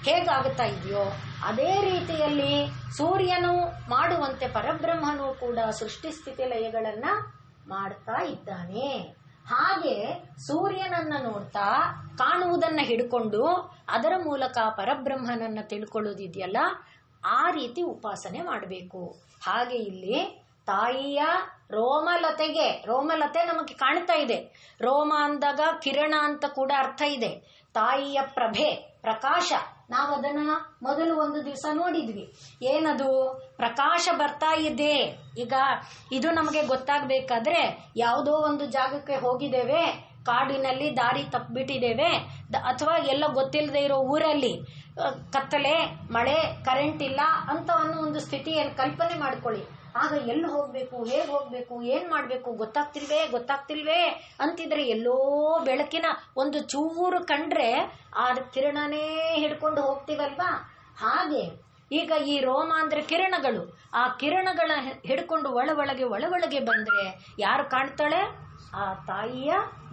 ಹೇಗಾಗುತ್ತಾ ಇದೆಯೋ ಅದೇ ರೀತಿಯಲ್ಲಿ ಸೂರ್ಯನು ಮಾಡುವಂತೆ ಪರಬ್ರಹ್ಮನು ಕೂಡ ಸೃಷ್ಟಿ ಸ್ಥಿತಿ ಲಯಗಳನ್ನ ಮಾಡ್ತಾ ಇದ್ದಾನೆ. ಹಾಗೆ ಸೂರ್ಯನನ್ನ ನೋಡ್ತಾ ಕಾಣುವುದನ್ನ ಹಿಡ್ಕೊಂಡು ಅದರ ಮೂಲಕ ಪರಬ್ರಹ್ಮನನ್ನ ತಿಳ್ಕೊಳ್ಳೋದಿದೆಯಲ್ಲ, ಆ ರೀತಿ ಉಪಾಸನೆ ಮಾಡಬೇಕು. ಹಾಗೆ ಇಲ್ಲಿ ತಾಯಿಯ ರೋಮಲತೆಗೆ, ರೋಮಲತೆ ನಮಗೆ ಕಾಣ್ತಾ ಇದೆ. ರೋಮ ಅಂದಾಗ ಕಿರಣ ಅಂತ ಕೂಡ ಅರ್ಥ ಇದೆ. ತಾಯಿಯ ಪ್ರಭೆ, ಪ್ರಕಾಶ. ನಾವು ಅದನ್ನ ಮೊದಲು ಒಂದು ದಿವಸ ನೋಡಿದ್ವಿ. ಏನದು? ಪ್ರಕಾಶ ಬರ್ತಾ ಇದೆ. ಈಗ ಇದು ನಮಗೆ ಗೊತ್ತಾಗಬೇಕಾದ್ರೆ ಯಾವುದೋ ಒಂದು ಜಾಗಕ್ಕೆ ಹೋಗಿದ್ದೇವೆ, ಕಾಡಿನಲ್ಲಿ ದಾರಿ ತಪ್ಪಿಬಿಟ್ಟಿದ್ದೇವೆ, ಅಥವಾ ಎಲ್ಲ ಗೊತ್ತಿಲ್ಲದೆ ಇರೋ ಊರಲ್ಲಿ ಕತ್ತಲೆ, ಮಳೆ, ಕರೆಂಟ್ ಇಲ್ಲ ಅಂತ ಅನ್ನೋ ಒಂದು ಸ್ಥಿತಿಯನ್ನು ಕಲ್ಪನೆ ಮಾಡ್ಕೊಳ್ಳಿ. ಆಗ ಎಲ್ಲಿ ಹೋಗ್ಬೇಕು, ಹೇಗೆ ಹೋಗ್ಬೇಕು, ಏನ್ ಮಾಡ್ಬೇಕು ಗೊತ್ತಾಗ್ತಿಲ್ವೇ ಅಂತಿದ್ರೆ ಎಲ್ಲೋ ಬೆಳಕಿನ ಒಂದು ಚೂರು ಕಂಡ್ರೆ ಆ ಕಿರಣನೇ ಹಿಡ್ಕೊಂಡು ಹೋಗ್ತೀವಲ್ವಾ. ಹಾಗೆ ಈಗ ಈ ರೋಮ ಅಂದ್ರೆ ಕಿರಣಗಳು. ಆ ಕಿರಣಗಳ ಹಿಡ್ಕೊಂಡು ಒಳೊಳಗೆ ಬಂದ್ರೆ ಯಾರು ಕಾಣ್ತಾಳೆ? ಆ ತಾಯಿಯ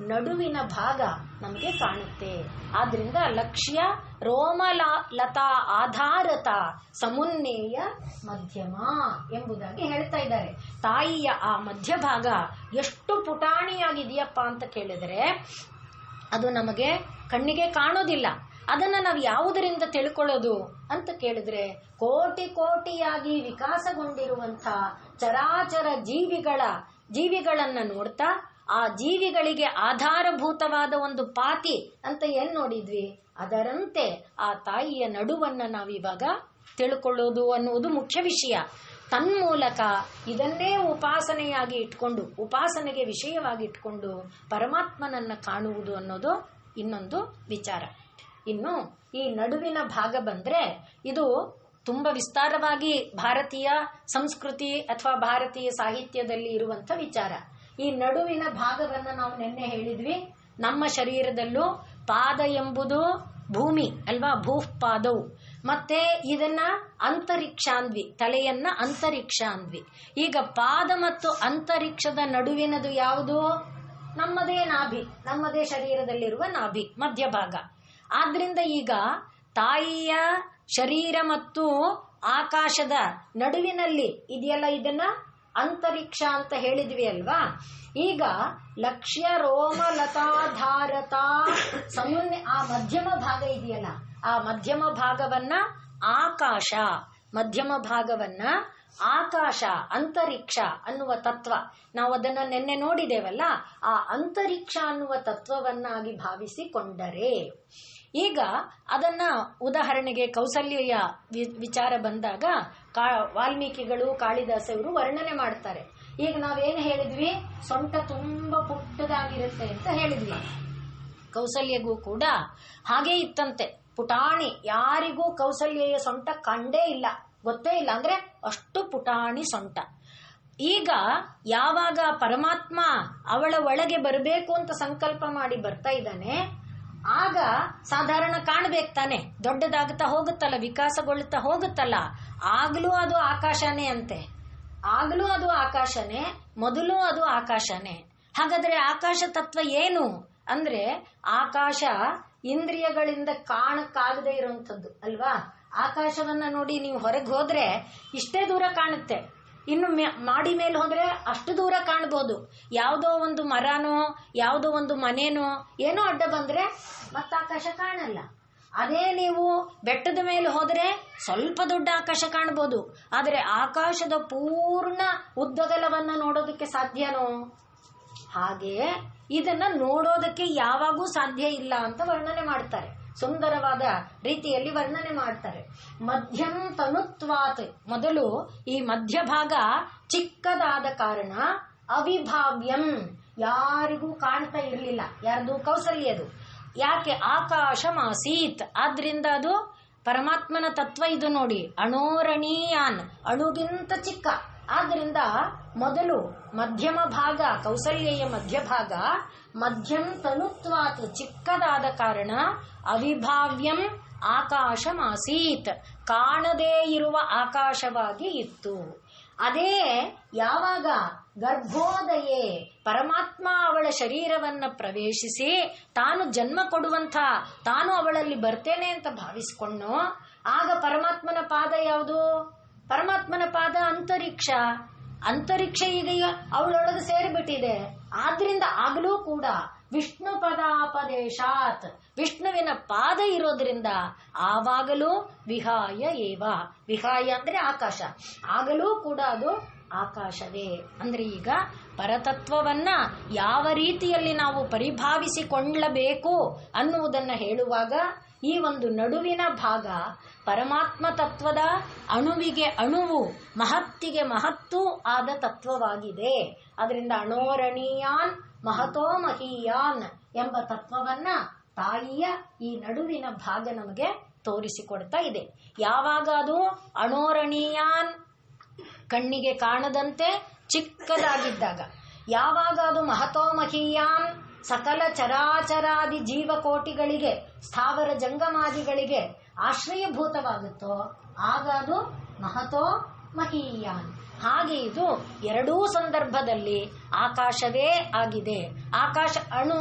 ನಡುವಿನ ಭಾಗ ನಮಗೆ ಕಾಣುತ್ತೆ. ಆದ್ರಿಂದ ಲಕ್ಷ್ಯ ರೋಮಲತಾ ಆಧಾರತ ಸಮುನ್ನೇಯ ಮಧ್ಯಮ ಎಂಬುದಾಗಿ ಹೇಳ್ತಾ ಇದ್ದಾರೆ. ತಾಯಿಯ ಆ ಮಧ್ಯಭಾಗ ಎಷ್ಟು ಪುಟಾಣಿಯಾಗಿದೆಯಪ್ಪ ಅಂತ ಕೇಳಿದ್ರೆ ಅದು ನಮಗೆ ಕಣ್ಣಿಗೆ ಕಾಣೋದಿಲ್ಲ. ಅದನ್ನ ನಾವು ಯಾವುದರಿಂದ ತಿಳ್ಕೊಳ್ಳೋದು ಅಂತ ಕೇಳಿದ್ರೆ ಕೋಟಿಯಾಗಿ ವಿಕಾಸಗೊಂಡಿರುವಂಥ ಚರಾಚರ ಜೀವಿಗಳನ್ನ ನೋಡ್ತಾ ಆ ಜೀವಿಗಳಿಗೆ ಆಧಾರಭೂತವಾದ ಒಂದು ಪಾತಿ ಅಂತ ಏನ್ ನೋಡಿದ್ವಿ, ಅದರಂತೆ ಆ ತಾಯಿಯ ನಡುವನ್ನ ನಾವಿವಾಗ ತಿಳ್ಕೊಳ್ಳೋದು ಅನ್ನುವುದು ಮುಖ್ಯ ವಿಷಯ. ತನ್ಮೂಲಕ ಇದನ್ನೇ ಉಪಾಸನೆಯಾಗಿ ಇಟ್ಕೊಂಡು, ಉಪಾಸನೆಗೆ ವಿಷಯವಾಗಿ ಇಟ್ಕೊಂಡು ಪರಮಾತ್ಮನನ್ನ ಕಾಣುವುದು ಅನ್ನೋದು ಇನ್ನೊಂದು ವಿಚಾರ. ಇನ್ನು ಈ ನಡುವಿನ ಭಾಗ ಬಂದ್ರೆ ಇದು ತುಂಬಾ ವಿಸ್ತಾರವಾಗಿ ಭಾರತೀಯ ಸಂಸ್ಕೃತಿ ಅಥವಾ ಭಾರತೀಯ ಸಾಹಿತ್ಯದಲ್ಲಿ ಇರುವಂತ ವಿಚಾರ. ಈ ನಡುವಿನ ಭಾಗವನ್ನ ನಾವು ನಿನ್ನೆ ಹೇಳಿದ್ವಿ. ನಮ್ಮ ಶರೀರದಲ್ಲೂ ಪಾದ ಎಂಬುದು ಭೂಮಿ ಅಲ್ವಾ, ಭೂಪಾದೌ. ಮತ್ತೆ ಇದನ್ನ ಅಂತರಿಕ್ಷ ಅಂದ್ವಿ, ತಲೆಯನ್ನ ಅಂತರಿಕ್ಷ ಅಂದ್ವಿ. ಈಗ ಪಾದ ಮತ್ತು ಅಂತರಿಕ್ಷದ ನಡುವಿನದು ಯಾವುದು? ನಮ್ಮದೇ ನಾಭಿ, ನಮ್ಮದೇ ಶರೀರದಲ್ಲಿರುವ ನಾಭಿ, ಮಧ್ಯಭಾಗ. ಆದ್ರಿಂದ ಈಗ ತಾಯಿಯ ಶರೀರ ಮತ್ತು ಆಕಾಶದ ನಡುವಿನಲ್ಲಿ ಇದೆಯಲ್ಲ, ಇದನ್ನ ಅಂತರಿಕ್ಷ ಅಂತ ಹೇಳಿದ್ವಿ ಅಲ್ವಾ. ಈಗ ಲಕ್ಷ್ಯ ರೋಮ ಲತಾಧಾರತ ಸಮುನ್ನೆ ಆ ಮಧ್ಯಮ ಭಾಗ ಇದೆಯಲ್ಲ, ಆ ಮಧ್ಯಮ ಭಾಗವನ್ನ ಆಕಾಶ, ಮಧ್ಯಮ ಭಾಗವನ್ನ ಆಕಾಶ, ಅಂತರಿಕ್ಷ ಅನ್ನುವ ತತ್ವ, ನಾವು ಅದನ್ನ ನಿನ್ನೆ ನೋಡಿದೇವಲ್ಲ, ಆ ಅಂತರಿಕ್ಷ ಅನ್ನುವ ತತ್ವವನ್ನಾಗಿ ಭಾವಿಸಿಕೊಂಡರೆ, ಈಗ ಅದನ್ನ ಉದಾಹರಣೆಗೆ ಕೌಸಲ್ಯ ವಿಚಾರ ಬಂದಾಗ ವಾಲ್ಮೀಕಿಗಳು, ಕಾಳಿದಾಸರು ವರ್ಣನೆ ಮಾಡ್ತಾರೆ. ಈಗ ನಾವೇನು ಹೇಳಿದ್ವಿ, ಸೊಂಟ ತುಂಬಾ ಪುಟ್ಟದಾಗಿರುತ್ತೆ ಅಂತ ಹೇಳಿದ್ವಿ. ಕೌಸಲ್ಯಗೂ ಕೂಡ ಹಾಗೆ ಇತ್ತಂತೆ, ಪುಟಾಣಿ. ಯಾರಿಗೂ ಕೌಸಲ್ಯ ಸೊಂಟ ಕಂಡೇ ಇಲ್ಲ, ಗೊತ್ತೇ ಇಲ್ಲ, ಅಂದ್ರೆ ಅಷ್ಟು ಪುಟಾಣಿ ಸೊಂಟ. ಈಗ ಯಾವಾಗ ಪರಮಾತ್ಮ ಅವಳ ಒಳಗೆ ಬರಬೇಕು ಅಂತ ಸಂಕಲ್ಪ ಮಾಡಿ ಬರ್ತಾ ಇದ್ದಾನೆ, ಆಗ ಸಾಧಾರಣ ಕಾಣ್ಬೇಕು ತಾನೆ, ದೊಡ್ಡದಾಗುತ್ತಾ ಹೋಗುತ್ತಲ್ಲ, ವಿಕಾಸಗೊಳ್ಳುತ್ತಾ ಹೋಗುತ್ತಲ್ಲ, ಆಗ್ಲೂ ಅದು ಆಕಾಶನೇ ಅಂತೆ. ಆಗ್ಲೂ ಅದು ಆಕಾಶನೇ, ಮೊದಲು ಅದು ಆಕಾಶನೇ. ಹಾಗಾದ್ರೆ ಆಕಾಶ ತತ್ವ ಏನು ಅಂದ್ರೆ, ಆಕಾಶ ಇಂದ್ರಿಯಗಳಿಂದ ಕಾಣಕ್ಕಾಗದೆ ಇರುವಂಥದ್ದು ಅಲ್ವಾ. ಆಕಾಶವನ್ನ ನೋಡಿ ನೀವು ಹೊರಗೆ ಹೋದ್ರೆ ಇಷ್ಟೇ ದೂರ ಕಾಣುತ್ತೆ, ಇನ್ನು ಮಾಡಿ ಮೇಲೆ ಹೋದ್ರೆ ಅಷ್ಟು ದೂರ ಕಾಣಬಹುದು. ಯಾವುದೋ ಒಂದು ಮರನೋ ಯಾವುದೋ ಒಂದು ಮನೇನೋ ಏನೋ ಅಡ್ಡ ಬಂದ್ರೆ ಮತ್ತೆ ಆಕಾಶ ಕಾಣಲ್ಲ. ಅದೇ ನೀವು ಬೆಟ್ಟದ ಮೇಲೆ ಹೋದ್ರೆ ಸ್ವಲ್ಪ ದೊಡ್ಡ ಆಕಾಶ ಕಾಣಬಹುದು, ಆದರೆ ಆಕಾಶದ ಪೂರ್ಣ ಉದ್ದಗಲವನ್ನ ನೋಡೋದಕ್ಕೆ ಸಾಧ್ಯನೋ? ಹಾಗೆ ಇದನ್ನ ನೋಡೋದಕ್ಕೆ ಯಾವಾಗೂ ಸಾಧ್ಯ ಇಲ್ಲ ಅಂತ ವರ್ಣನೆ ಮಾಡ್ತಾರೆ, ಸುಂದರವಾದ ರೀತಿಯಲ್ಲಿ ವರ್ಣನೆ ಮಾಡ್ತಾರೆ. ಮಧ್ಯಂ ತನುತ್ವಾತ್, ಮೊದಲು ಈ ಮಧ್ಯಭಾಗ ಚಿಕ್ಕದಾದ ಕಾರಣ ಅವಿಭಾವ್ಯಂ, ಯಾರಿಗೂ ಕಾಣ್ತಾ ಇರಲಿಲ್ಲ. ಯಾರ್ದು? ಕೌಸಲ್ಯದು. ಯಾಕೆ? ಆಕಾಶಮಾಸೀತ್, ಆದ್ರಿಂದ ಅದು ಪರಮಾತ್ಮನ ತತ್ವ. ಇದು ನೋಡಿ, ಅಣೋರಣೀಯಾನ್, ಅಣುಗಿಂತ ಚಿಕ್ಕ. ಆದ್ರಿಂದ ಮೊದಲು ಮಧ್ಯಮ ಭಾಗ, ಕೌಸಲ್ಯೆಯ ಮಧ್ಯಭಾಗ ಮಧ್ಯಂ ತನುತ್ವಾತ್, ಚಿಕ್ಕದಾದ ಕಾರಣ ಅವಿಭಾವ್ಯಂ ಆಕಾಶಮಾಸೀತ್, ಕಾಣದೇ ಇರುವ ಆಕಾಶವಾಗಿ ಇತ್ತು. ಅದೇ ಯಾವಾಗ ಗರ್ಭೋದಯೇ ಪರಮಾತ್ಮ ಅವಳ ಶರೀರವನ್ನ ಪ್ರವೇಶಿಸಿ ತಾನು ಜನ್ಮ ಕೊಡುವಂಥ, ತಾನು ಅವಳಲ್ಲಿ ಬರ್ತೇನೆ ಅಂತ ಭಾವಿಸಿಕೊಂಡು, ಆಗ ಪರಮಾತ್ಮನ ಪಾದ ಯಾವುದು? ಪರಮಾತ್ಮನ ಪಾದ ಅಂತರಿಕ್ಷ. ಅಂತರಿಕ್ಷ ಈಗ ಅವಳೊಳಗೆ ಸೇರಿಬಿಟ್ಟಿದೆ. ಆದ್ರಿಂದ ಆಗಲೂ ಕೂಡ ವಿಷ್ಣು ಪದಾಪದೇಶಾತ್, ವಿಷ್ಣುವಿನ ಪಾದ ಇರೋದ್ರಿಂದ ಆವಾಗಲೂ ವಿಹಾಯ ಏವ, ವಿಹಾಯ ಅಂದ್ರೆ ಆಕಾಶ, ಆಗಲೂ ಕೂಡ ಅದು ಆಕಾಶವೇ. ಅಂದ್ರೆ ಈಗ ಪರತತ್ವವನ್ನ ಯಾವ ರೀತಿಯಲ್ಲಿ ನಾವು ಪರಿಭಾವಿಸಿಕೊಳ್ಳಬೇಕು ಅನ್ನುವುದನ್ನ ಹೇಳುವಾಗ, ಈ ಒಂದು ನಡುವಿನ ಭಾಗ ಪರಮಾತ್ಮ ತತ್ವದ ಅಣುವಿಗೆ ಅಣುವು, ಮಹತ್ತಿಗೆ ಮಹತ್ತೂ ಆದ ತತ್ವವಾಗಿದೆ. ಅದರಿಂದ ಅಣೋರಣೀಯಾನ್ ಮಹತೋ ಮಹೀಯಾನ್ ಎಂಬ ತತ್ವವನ್ನ ತಾಯಿಯ ಈ ನಡುವಿನ ಭಾಗ ನಮಗೆ ತೋರಿಸಿಕೊಡ್ತಾ ಇದೆ. ಯಾವಾಗ ಅದು ಅಣೋರಣೀಯಾನ್, ಕಣ್ಣಿಗೆ ಕಾಣದಂತೆ ಚಿಕ್ಕದಾಗಿದ್ದಾಗ, ಯಾವಾಗ ಅದು ಮಹತೋ ಮಹೀಯಾನ್, ಸಕಲ ಚರಾಚರಾದಿ ಜೀವಕೋಟಿಗಳಿಗೆ, ಸ್ಥಾವರ ಜಂಗಮಾದಿಗಳಿಗೆ ಆಶ್ರಯಭೂತವಾಗುತ್ತೋ ಆಗ ಅದು ಮಹತೋ ಮಹೀಯಾನ್. ಹಾಗೆ ಇದು ಎರಡೂ ಸಂದರ್ಭದಲ್ಲಿ ಆಕಾಶವೇ ಆಗಿದೆ. ಆಕಾಶ ಅಣು,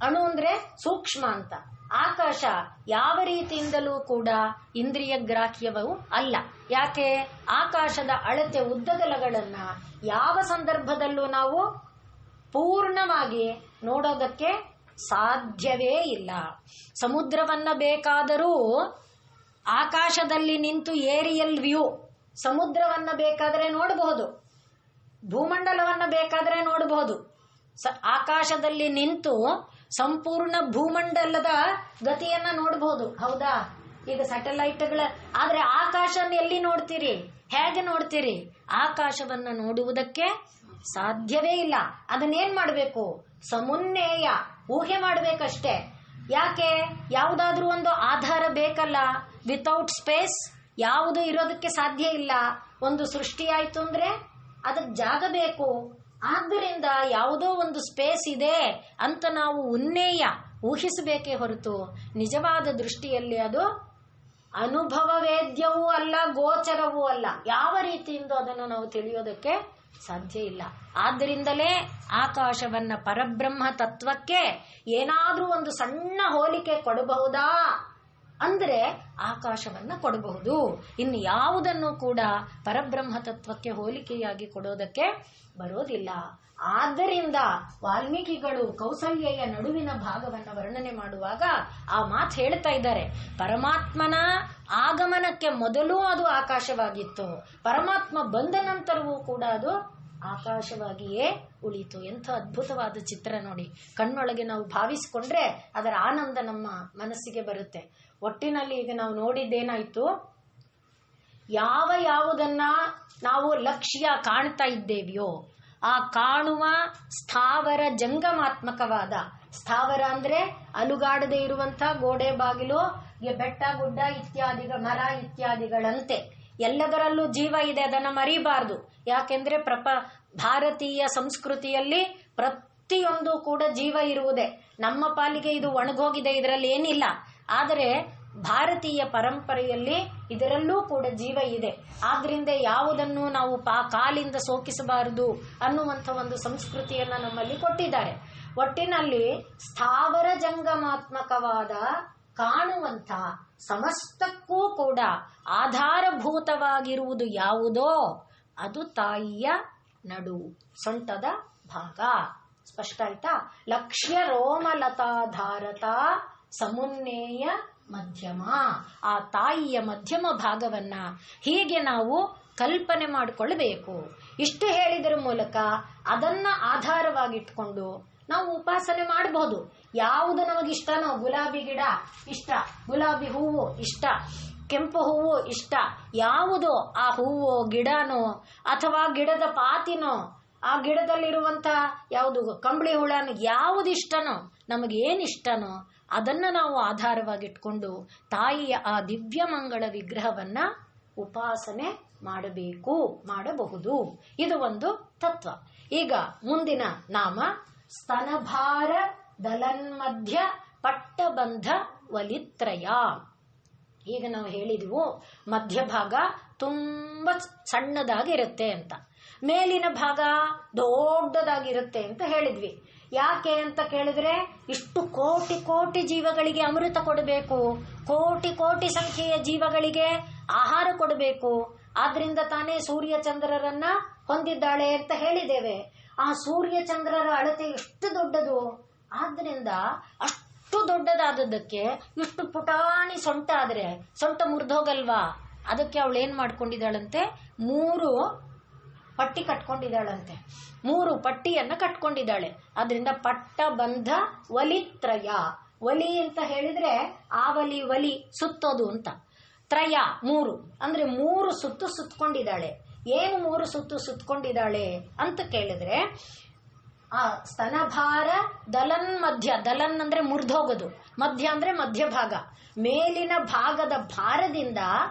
ಅಣು ಅಂದ್ರೆ ಸೂಕ್ಷ್ಮ ಅಂತ. ಆಕಾಶ ಯಾವ ರೀತಿಯಿಂದಲೂ ಕೂಡ ಇಂದ್ರಿಯ ಗ್ರಾಹ್ಯವೂ ಅಲ್ಲ. ಯಾಕೆ? ಆಕಾಶದ ಅಳತೆ ಉದ್ದಗಲಗಳನ್ನ ಯಾವ ಸಂದರ್ಭದಲ್ಲೂ ನಾವು ಪೂರ್ಣವಾಗಿ ನೋಡೋದಕ್ಕೆ ಸಾಧ್ಯವೇ ಇಲ್ಲ. ಸಮುದ್ರವನ್ನ ಬೇಕಾದರೂ ಆಕಾಶದಲ್ಲಿ ನಿಂತು ಏರಿಯಲ್ ವ್ಯೂ, ಸಮುದ್ರವನ್ನ ಬೇಕಾದರೆ ನೋಡಬಹುದು, ಭೂಮಂಡಲವನ್ನ ಬೇಕಾದರೆ ನೋಡಬಹುದು. ಆಕಾಶದಲ್ಲಿ ನಿಂತು ಸಂಪೂರ್ಣ ಭೂಮಂಡಲದ ಗತಿಯನ್ನ ನೋಡಬಹುದು, ಹೌದಾ? ಈಗ ಸ್ಯಾಟಲೈಟ್ಗಳ, ಆದ್ರೆ ಆಕಾಶನ ಎಲ್ಲಿ ನೋಡ್ತೀರಿ? ಹೇಗೆ ನೋಡ್ತೀರಿ? ಆಕಾಶವನ್ನ ನೋಡುವುದಕ್ಕೆ ಸಾಧ್ಯವೇ ಇಲ್ಲ. ಅದನ್ನೇನ್ ಮಾಡಬೇಕು? ಸಮುನ್ನೇಯ, ಊಹೆ ಮಾಡಬೇಕಷ್ಟೇ. ಯಾಕೆ? ಯಾವುದಾದ್ರೂ ಒಂದು ಆಧಾರ ಬೇಕಲ್ಲ. ವಿತೌಟ್ ಸ್ಪೇಸ್ ಯಾವುದು ಇರೋದಕ್ಕೆ ಸಾಧ್ಯ ಇಲ್ಲ. ಒಂದು ಸೃಷ್ಟಿಯಾಯ್ತು ಅಂದ್ರೆ ಅದಕ್ಕೆ ಜಾಗ ಬೇಕು. ಆದ್ದರಿಂದ ಯಾವುದೋ ಒಂದು ಸ್ಪೇಸ್ ಇದೆ ಅಂತ ನಾವು ಉನ್ನೇಯ, ಊಹಿಸಬೇಕೇ ಹೊರತು ನಿಜವಾದ ದೃಷ್ಟಿಯಲ್ಲಿ ಅದು ಅನುಭವವೇದ್ಯವೂ ಅಲ್ಲ, ಗೋಚರವೂ ಅಲ್ಲ. ಯಾವ ರೀತಿಯಿಂದ ಅದನ್ನು ನಾವು ತಿಳಿಯೋದಕ್ಕೆ ಸಾಧ್ಯ ಇಲ್ಲ. ಆದ್ದರಿಂದಲೇ ಆಕಾಶವನ್ನ ಪರಬ್ರಹ್ಮ ತತ್ವಕ್ಕೆ ಏನಾದ್ರೂ ಒಂದು ಸಣ್ಣ ಹೋಲಿಕೆ ಕೊಡಬಹುದಾ ಅಂದ್ರೆ ಆಕಾಶವನ್ನ ಕೊಡಬಹುದು. ಇನ್ನು ಯಾವುದನ್ನು ಕೂಡ ಪರಬ್ರಹ್ಮ ತತ್ವಕ್ಕೆ ಹೋಲಿಕೆಯಾಗಿ ಕೊಡೋದಕ್ಕೆ ಬರೋದಿಲ್ಲ. ಆದ್ದರಿಂದ ವಾಲ್ಮೀಕಿಗಳು ಕೌಸಲ್ಯೆಯ ನಡುವಿನ ಭಾಗವನ್ನು ವರ್ಣನೆ ಮಾಡುವಾಗ ಆ ಮಾತು ಹೇಳ್ತಾ ಇದ್ದಾರೆ, ಪರಮಾತ್ಮನ ಆಗಮನಕ್ಕೆ ಮೊದಲು ಅದು ಆಕಾಶವಾಗಿತ್ತು, ಪರಮಾತ್ಮ ಬಂದ ನಂತರವೂ ಕೂಡ ಅದು ಆಕಾಶವಾಗಿಯೇ ಉಳಿತು. ಎಂಥ ಅದ್ಭುತವಾದ ಚಿತ್ರ ನೋಡಿ. ಕಣ್ಣೊಳಗೆ ನಾವು ಭಾವಿಸಿಕೊಂಡ್ರೆ ಅದರ ಆನಂದ ನಮ್ಮ ಮನಸ್ಸಿಗೆ ಬರುತ್ತೆ. ಒಟ್ಟಿನಲ್ಲಿ ಈಗ ನಾವು ನೋಡಿದ್ದೇನಾಯ್ತು, ಯಾವುದನ್ನ ನಾವು ಲಕ್ಷ್ಯ ಕಾಣ್ತಾ ಇದ್ದೇವೆಯೋ ಆ ಕಾಣುವ ಸ್ಥಾವರ ಜಂಗಮಾತ್ಮಕವಾದ, ಸ್ಥಾವರ ಅಂದ್ರೆ ಅಲುಗಾಡದೆ ಇರುವಂತ ಗೋಡೆ ಬಾಗಿಲು, ಬೆಟ್ಟ ಗುಡ್ಡ ಇತ್ಯಾದಿಗಳ, ಮರ ಇತ್ಯಾದಿಗಳಂತೆ ಎಲ್ಲದರಲ್ಲೂ ಜೀವ ಇದೆ, ಅದನ್ನ ಮರಿಬಾರ್ದು. ಯಾಕೆಂದ್ರೆ ಭಾರತೀಯ ಸಂಸ್ಕೃತಿಯಲ್ಲಿ ಪ್ರತಿಯೊಂದು ಕೂಡ ಜೀವ ಇರುವುದೇ. ನಮ್ಮ ಪಾಲಿಗೆ ಇದು ಒಣಗೋಗಿದೆ, ಇದರಲ್ಲಿ ಏನಿಲ್ಲ. ಆದರೆ ಭಾರತೀಯ ಪರಂಪರೆಯಲ್ಲಿ ಇದರಲ್ಲೂ ಕೂಡ ಜೀವ ಇದೆ. ಆದ್ರಿಂದ ಯಾವುದನ್ನು ನಾವು ಕಾಲಿಂದ ಸೋಕಿಸಬಾರದು ಅನ್ನುವಂಥ ಒಂದು ಸಂಸ್ಕೃತಿಯನ್ನ ನಮ್ಮಲ್ಲಿ ಕೊಟ್ಟಿದ್ದಾರೆ. ಒಟ್ಟಿನಲ್ಲಿ ಸ್ಥಾವರ ಜಂಗಮಾತ್ಮಕವಾದ ಕಾಣುವಂಥ ಸಮಸ್ತಕ್ಕೂ ಕೂಡ ಆಧಾರಭೂತವಾಗಿರುವುದು ಯಾವುದೋ ಅದು ತಾಯಿಯ ನಡು, ಸೊಂಟದ ಭಾಗ. ಸ್ಪಷ್ಟ ಆಯ್ತಾ? ಲಕ್ಷ್ಯ ರೋಮಲತಾಧಾರತ ಸಮುನ್ನೇಯ ಮಧ್ಯಮ. ಆ ತಾಯಿಯ ಮಧ್ಯಮ ಭಾಗವನ್ನ ಹೀಗೆ ನಾವು ಕಲ್ಪನೆ ಮಾಡಿಕೊಳ್ಳಬೇಕು. ಇಷ್ಟು ಹೇಳಿದರ ಮೂಲಕ ಅದನ್ನ ಆಧಾರವಾಗಿಟ್ಕೊಂಡು ನಾವು ಉಪಾಸನೆ ಮಾಡಬಹುದು. ಯಾವುದು ನಮಗಿಷ್ಟನೋ, ಗುಲಾಬಿ ಗಿಡ ಇಷ್ಟ, ಗುಲಾಬಿ ಹೂವು ಇಷ್ಟ, ಕೆಂಪು ಹೂವು ಇಷ್ಟ, ಯಾವುದೋ ಆ ಹೂವು ಗಿಡನೋ ಅಥವಾ ಗಿಡದ ಪಾತಿನೋ, ಆ ಗಿಡದಲ್ಲಿರುವಂತ ಯಾವುದು ಕಂಬಳಿ ಹುಳನೋ, ಯಾವುದಿಷ್ಟನೋ, ನಮಗೇನಿಷ್ಟನೋ ಅದನ್ನ ನಾವು ಆಧಾರವಾಗಿಟ್ಕೊಂಡು ತಾಯಿಯ ಆ ದಿವ್ಯ ಮಂಗಳ ವಿಗ್ರಹವನ್ನ ಉಪಾಸನೆ ಮಾಡಬಹುದು. ಇದು ಒಂದು ತತ್ವ. ಈಗ ಮುಂದಿನ ನಾಮ ಸ್ತನಭಾರ ದಲನ್ಮಧ್ಯ ಪಟ್ಟಬಂಧ ವಲಿತ್ರಯ. ಈಗ ನಾವು ಹೇಳಿದ್ವು ಮಧ್ಯಭಾಗ ತುಂಬಾ ಸಣ್ಣದಾಗಿರುತ್ತೆ ಅಂತ, ಮೇಲಿನ ಭಾಗ ದೊಡ್ಡದಾಗಿರುತ್ತೆ ಅಂತ ಹೇಳಿದ್ವಿ. ಯಾಕೆ ಅಂತ ಕೇಳಿದ್ರೆ, ಇಷ್ಟು ಕೋಟಿ ಕೋಟಿ ಜೀವಗಳಿಗೆ ಅಮೃತ ಕೊಡಬೇಕು, ಕೋಟಿ ಕೋಟಿ ಸಂಖ್ಯೆಯ ಜೀವಗಳಿಗೆ ಆಹಾರ ಕೊಡಬೇಕು. ಆದ್ರಿಂದ ತಾನೇ ಸೂರ್ಯ ಚಂದ್ರರನ್ನ ಹೊಂದಿದ್ದಾಳೆ ಅಂತ ಹೇಳಿದ್ದೇವೆ. ಆ ಸೂರ್ಯ ಚಂದ್ರರ ಅಳತೆ ಎಷ್ಟು ದೊಡ್ಡದು. ಆದ್ರಿಂದ ಅಷ್ಟು ದೊಡ್ಡದಾದದ್ದಕ್ಕೆ ಇಷ್ಟು ಪುಟಾಣಿ ಸೊಂಟ ಆದ್ರೆ ಸೊಂಟ ಮುರಿದೋಗಲ್ವಾ? ಅದಕ್ಕೆ ಅವಳು ಏನ್ ಮಾಡ್ಕೊಂಡಿದ್ದಾಳಂತೆ, 3 ಪಟ್ಟಿ ಕಟ್ಕೊಂಡಿದ್ದಾಳಂತೆ, 3 ಪಟ್ಟಿಯನ್ನ ಕಟ್ಕೊಂಡಿದ್ದಾಳೆ. ಅದರಿಂದ ಪಟ್ಟಬಂಧ ವಲಿತ್ರಯ. ಒಲಿ ಅಂತ ಹೇಳಿದ್ರೆ ಆವಲಿ, ಒಲಿ ಸುತ್ತೋದು ಅಂತ. ತ್ರಯ 3 ಅಂದ್ರೆ 3 ಸುತ್ತು ಸುತ್ತಕೊಂಡಿದ್ದಾಳೆ. ಏನು 3 ಸುತ್ತು ಸುತ್ತಕೊಂಡಿದ್ದಾಳೆ ಅಂತ ಕೇಳಿದ್ರೆ, ಆ ಸ್ತನಭಾರ ದಲನ್ ಮಧ್ಯ, ದಲನ್ ಅಂದ್ರೆ ಮುರಿದೋಗೋದು, ಮಧ್ಯ ಅಂದ್ರೆ ಮಧ್ಯಭಾಗ. ಮೇಲಿನ ಭಾಗದ ಭಾರದಿಂದ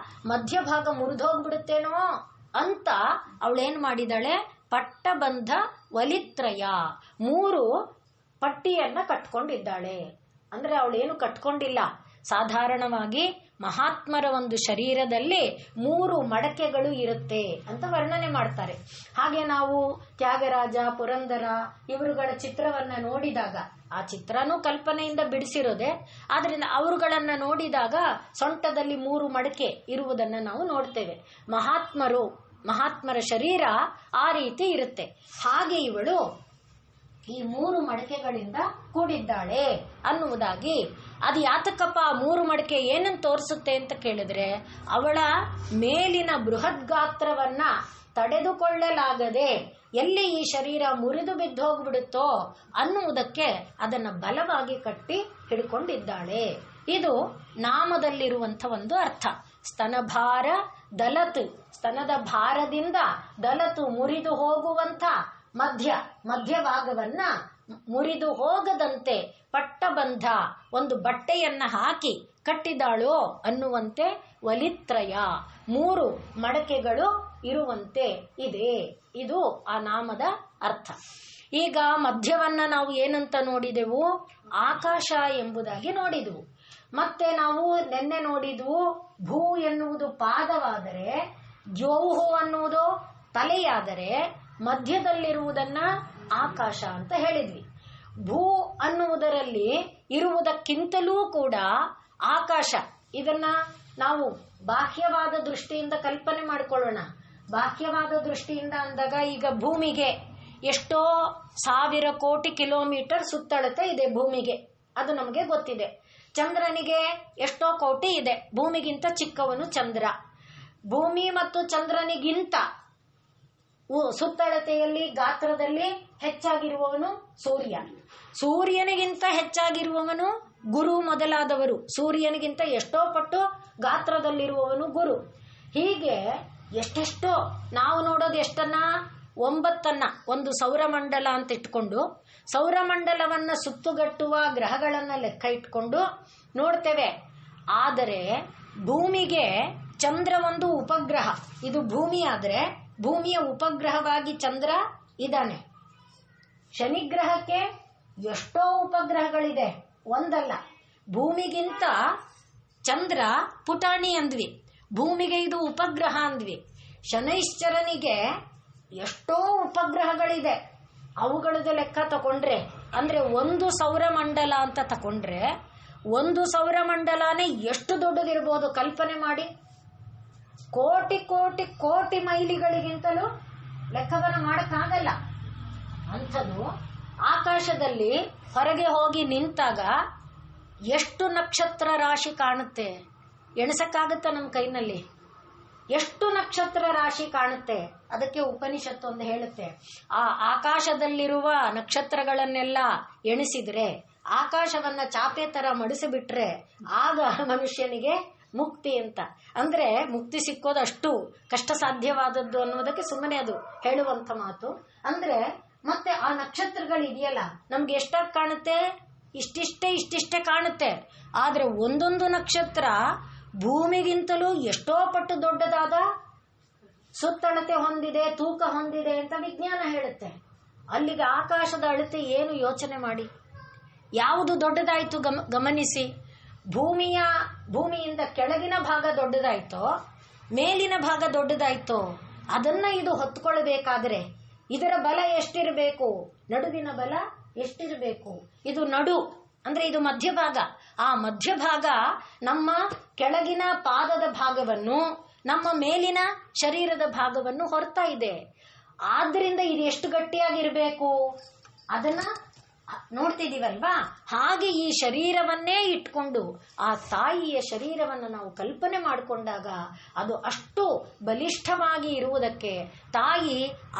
ಮಧ್ಯಭಾಗ ಮುರಿದೋಗ್ಬಿಡುತ್ತೇನೋ ಅಂತ ಅವಳೇನ್ ಮಾಡಿದಾಳೆ, ಪಟ್ಟಬಂಧ ವಲಿತ್ರಯ 3 ಪಟ್ಟಿಯನ್ನ ಕಟ್ಕೊಂಡಿದ್ದಾಳೆ. ಅಂದ್ರೆ ಅವಳೇನು ಕಟ್ಕೊಂಡಿಲ್ಲ. ಸಾಧಾರಣವಾಗಿ ಮಹಾತ್ಮರ ಒಂದು ಶರೀರದಲ್ಲಿ 3 ಮಡಕೆಗಳು ಇರುತ್ತೆ ಅಂತ ವರ್ಣನೆ ಮಾಡ್ತಾರೆ. ಹಾಗೆ ನಾವು ತ್ಯಾಗರಾಜ, ಪುರಂದರ ಇವರುಗಳ ಚಿತ್ರವನ್ನ ನೋಡಿದಾಗ, ಆ ಚಿತ್ರನೂ ಕಲ್ಪನೆಯಿಂದ ಬಿಡಿಸಿರೋದೆ, ಆದ್ರಿಂದ ಅವರುಗಳನ್ನ ನೋಡಿದಾಗ ಸೊಂಟದಲ್ಲಿ 3 ಮಡಕೆ ಇರುವುದನ್ನ ನಾವು ನೋಡ್ತೇವೆ. ಮಹಾತ್ಮರ ಶರೀರ ಆ ರೀತಿ ಇರುತ್ತೆ. ಹಾಗೆ ಇವಳು ಈ 3 ಮಡಕೆಗಳಿಂದ ಕೂಡಿದ್ದಾಳೆ ಅನ್ನುವುದಾಗಿ. ಅದು ಯಾತಕ್ಕಪ್ಪ 3 ಮಡಕೆ ಏನನ್ನು ತೋರಿಸುತ್ತೆ ಅಂತ ಕೇಳಿದ್ರೆ, ಅವಳ ಮೇಲಿನ ಬೃಹತ್ ಗಾತ್ರವನ್ನ ತಡೆದುಕೊಳ್ಳಲಾಗದೆ ಎಲ್ಲಿ ಈ ಶರೀರ ಮುರಿದು ಬಿದ್ದು ಹೋಗ್ಬಿಡುತ್ತೋ ಅನ್ನುವುದಕ್ಕೆ ಅದನ್ನ ಬಲವಾಗಿ ಕಟ್ಟಿ ಹಿಡ್ಕೊಂಡಿದ್ದಾಳೆ. ಇದು ನಾಮದಲ್ಲಿರುವಂಥ ಒಂದು ಅರ್ಥ. ಸ್ತನಭಾರ ದಲತ್, ಸ್ತನದ ಭಾರದಿಂದ ದಲತು ಮುರಿದು ಹೋಗುವಂತ ಮಧ್ಯಭಾಗವನ್ನ ಮುರಿದು ಹೋಗದಂತೆ ಪಟ್ಟಬಂಧ ಒಂದು ಬಟ್ಟೆಯನ್ನ ಹಾಕಿ ಕಟ್ಟಿದಾಳೋ ಅನ್ನುವಂತೆ ವಲಿತ್ರಯ 3 ಮಡಕೆಗಳು ಇರುವಂತೆ ಇದೆ. ಇದು ಆ ನಾಮದ ಅರ್ಥ. ಈಗ ಮಧ್ಯವನ್ನ ನಾವು ಏನಂತ ನೋಡಿದೆವು? ಆಕಾಶ ಎಂಬುದಾಗಿ ನೋಡಿದೆವು. ಮತ್ತೆ ನಾವು ನಿನ್ನೆ ನೋಡಿದ್ವು ಭೂ ಎನ್ನುವುದು ಪಾದವಾದರೆ, ದ್ಯೌಹು ಅನ್ನುವುದು ತಲೆಯಾದರೆ, ಮಧ್ಯದಲ್ಲಿರುವುದನ್ನ ಆಕಾಶ ಅಂತ ಹೇಳಿದ್ವಿ. ಭೂ ಅನ್ನುವುದರಲ್ಲಿ ಇರುವುದಕ್ಕಿಂತಲೂ ಕೂಡ ಆಕಾಶ, ಇದನ್ನ ನಾವು ಬಾಹ್ಯವಾದ ದೃಷ್ಟಿಯಿಂದ ಕಲ್ಪನೆ ಮಾಡಿಕೊಳ್ಳೋಣ. ಬಾಹ್ಯವಾದ ದೃಷ್ಟಿಯಿಂದ ಅಂದಾಗ ಈಗ ಭೂಮಿಗೆ ಎಷ್ಟೋ 1000 ಕೋಟಿ ಕಿಲೋಮೀಟರ್ ಸುತ್ತಳತೆ ಇದೆ ಭೂಮಿಗೆ, ಅದು ನಮಗೆ ಗೊತ್ತಿದೆ. ಚಂದ್ರನಿಗೆ ಎಷ್ಟೋ ಕೋಟಿ ಇದೆ, ಭೂಮಿಗಿಂತ ಚಿಕ್ಕವನು ಚಂದ್ರ. ಭೂಮಿ ಮತ್ತು ಚಂದ್ರನಿಗಿಂತ ಸುತ್ತಳತೆಯಲ್ಲಿ ಗಾತ್ರದಲ್ಲಿ ಹೆಚ್ಚಾಗಿರುವವನು ಸೂರ್ಯ. ಸೂರ್ಯನಿಗಿಂತ ಹೆಚ್ಚಾಗಿರುವವನು ಗುರು ಮೊದಲಾದವರು. ಸೂರ್ಯನಿಗಿಂತ ಎಷ್ಟೋ ಪಟ್ಟು ಗಾತ್ರದಲ್ಲಿರುವವನು ಗುರು. ಹೀಗೆ ಎಷ್ಟೆಷ್ಟೋ ನಾವು ನೋಡೋದು ಎಷ್ಟನ್ನ? 9 ಒಂದು ಸೌರಮಂಡಲ ಅಂತ ಇಟ್ಕೊಂಡು, ಸೌರಮಂಡಲವನ್ನ ಸುತ್ತುಗಟ್ಟುವ ಗ್ರಹಗಳನ್ನ ಲೆಕ್ಕ ಇಟ್ಕೊಂಡು ನೋಡ್ತೇವೆ. ಆದರೆ ಭೂಮಿಗೆ ಚಂದ್ರ ಒಂದು ಉಪಗ್ರಹ. ಇದು ಭೂಮಿ ಆದ್ರೆ ಭೂಮಿಯ ಉಪಗ್ರಹವಾಗಿ ಚಂದ್ರ ಇದ್ದಾನೆ. ಶನಿಗ್ರಹಕ್ಕೆ ಎಷ್ಟೋ ಉಪಗ್ರಹಗಳಿದೆ, ಒಂದಲ್ಲ. ಭೂಮಿಗಿಂತ ಚಂದ್ರ ಪುಟಾಣಿ ಅಂದ್ವಿ, ಭೂಮಿಗೆ ಇದು ಉಪಗ್ರಹ ಅಂದ್ವಿ. ಶನೈಶ್ಚರನಿಗೆ ಎಷ್ಟೋ ಉಪಗ್ರಹಗಳಿದೆ. ಅವುಗಳದ್ದು ಲೆಕ್ಕ ತಗೊಂಡ್ರೆ, ಅಂದ್ರೆ ಒಂದು ಸೌರಮಂಡಲ ಅಂತ ತಗೊಂಡ್ರೆ, ಒಂದು ಸೌರಮಂಡಲನೇ ಎಷ್ಟು ದೊಡ್ಡದಿರ್ಬೋದು ಕಲ್ಪನೆ ಮಾಡಿ. ಕೋಟಿ ಕೋಟಿ ಕೋಟಿ ಮೈಲಿಗಳಿಗಿಂತಲೂ ಲೆಕ್ಕವನ್ನು ಮಾಡಕ್ಕಾಗಲ್ಲ. ಅಂಥದ್ದು ಆಕಾಶದಲ್ಲಿ ಹೊರಗೆ ಹೋಗಿ ನಿಂತಾಗ ಎಷ್ಟು ನಕ್ಷತ್ರ ರಾಶಿ ಕಾಣುತ್ತೆ, ಎಣಸಕ್ಕಾಗತ್ತ ನಮ್ಮ ಕೈನಲ್ಲಿ? ಎಷ್ಟು ನಕ್ಷತ್ರ ರಾಶಿ ಕಾಣುತ್ತೆ? ಅದಕ್ಕೆ ಉಪನಿಷತ್ತು ಒಂದು ಹೇಳುತ್ತೆ, ಆ ಆಕಾಶದಲ್ಲಿರುವ ನಕ್ಷತ್ರಗಳನ್ನೆಲ್ಲ ಎಣಿಸಿದ್ರೆ, ಆಕಾಶವನ್ನ ಚಾಪೆ ತರ ಮಡಿಸಿಬಿಟ್ರೆ ಆಗ ಮನುಷ್ಯನಿಗೆ ಮುಕ್ತಿ ಅಂತ. ಅಂದ್ರೆ ಮುಕ್ತಿ ಸಿಕ್ಕೋದು ಅಷ್ಟು ಕಷ್ಟ ಸಾಧ್ಯವಾದದ್ದು ಅನ್ನೋದಕ್ಕೆ ಸುಮ್ಮನೆ ಅದು ಹೇಳುವಂತ ಮಾತು. ಅಂದ್ರೆ ಮತ್ತೆ ಆ ನಕ್ಷತ್ರಗಳಿದೆಯಲ್ಲ, ನಮ್ಗೆ ಎಷ್ಟಾಗಿ ಕಾಣುತ್ತೆ? ಇಷ್ಟಿಷ್ಟೇ ಕಾಣುತ್ತೆ. ಆದ್ರೆ ಒಂದೊಂದು ನಕ್ಷತ್ರ ಭೂಮಿಗಿಂತಲೂ ಎಷ್ಟೋ ಪಟ್ಟು ದೊಡ್ಡದಾದ ಸುತ್ತಳತೆ ಹೊಂದಿದೆ, ತೂಕ ಹೊಂದಿದೆ ಅಂತ ವಿಜ್ಞಾನ ಹೇಳುತ್ತೆ. ಅಲ್ಲಿಗೆ ಆಕಾಶದ ಅಳತೆ ಏನು ಯೋಚನೆ ಮಾಡಿ. ಯಾವುದು ದೊಡ್ಡದಾಯ್ತು ಗಮನಿಸಿ. ಭೂಮಿಯಿಂದ ಕೆಳಗಿನ ಭಾಗ ದೊಡ್ಡದಾಯ್ತೋ, ಮೇಲಿನ ಭಾಗ ದೊಡ್ಡದಾಯ್ತೋ, ಅದನ್ನ ಇದು ಹೊತ್ಕೊಳ್ಬೇಕಾದ್ರೆ ಇದರ ಬಲ ಎಷ್ಟಿರಬೇಕು? ನಡುವಿನ ಬಲ ಎಷ್ಟಿರಬೇಕು? ಇದು ನಡು ಅಂದ್ರೆ ಇದು ಮಧ್ಯಭಾಗ. ಆ ಮಧ್ಯಭಾಗ ನಮ್ಮ ಕೆಳಗಿನ ಪಾದದ ಭಾಗವನ್ನು, ನಮ್ಮ ಮೇಲಿನ ಶರೀರದ ಭಾಗವನ್ನು ಹೊರ್ತಾ ಇದೆ. ಆದ್ರಿಂದ ಇದು ಎಷ್ಟು ಗಟ್ಟಿಯಾಗಿರ್ಬೇಕು ಅದನ್ನ ನೋಡ್ತಿದೀವಲ್ವಾ? ಹಾಗೆ ಈ ಶರೀರವನ್ನೇ ಇಟ್ಕೊಂಡು ಆ ತಾಯಿಯ ಶರೀರವನ್ನು ನಾವು ಕಲ್ಪನೆ ಮಾಡಿಕೊಂಡಾಗ ಅದು ಅಷ್ಟು ಬಲಿಷ್ಠವಾಗಿ ಇರುವುದಕ್ಕೆ ತಾಯಿ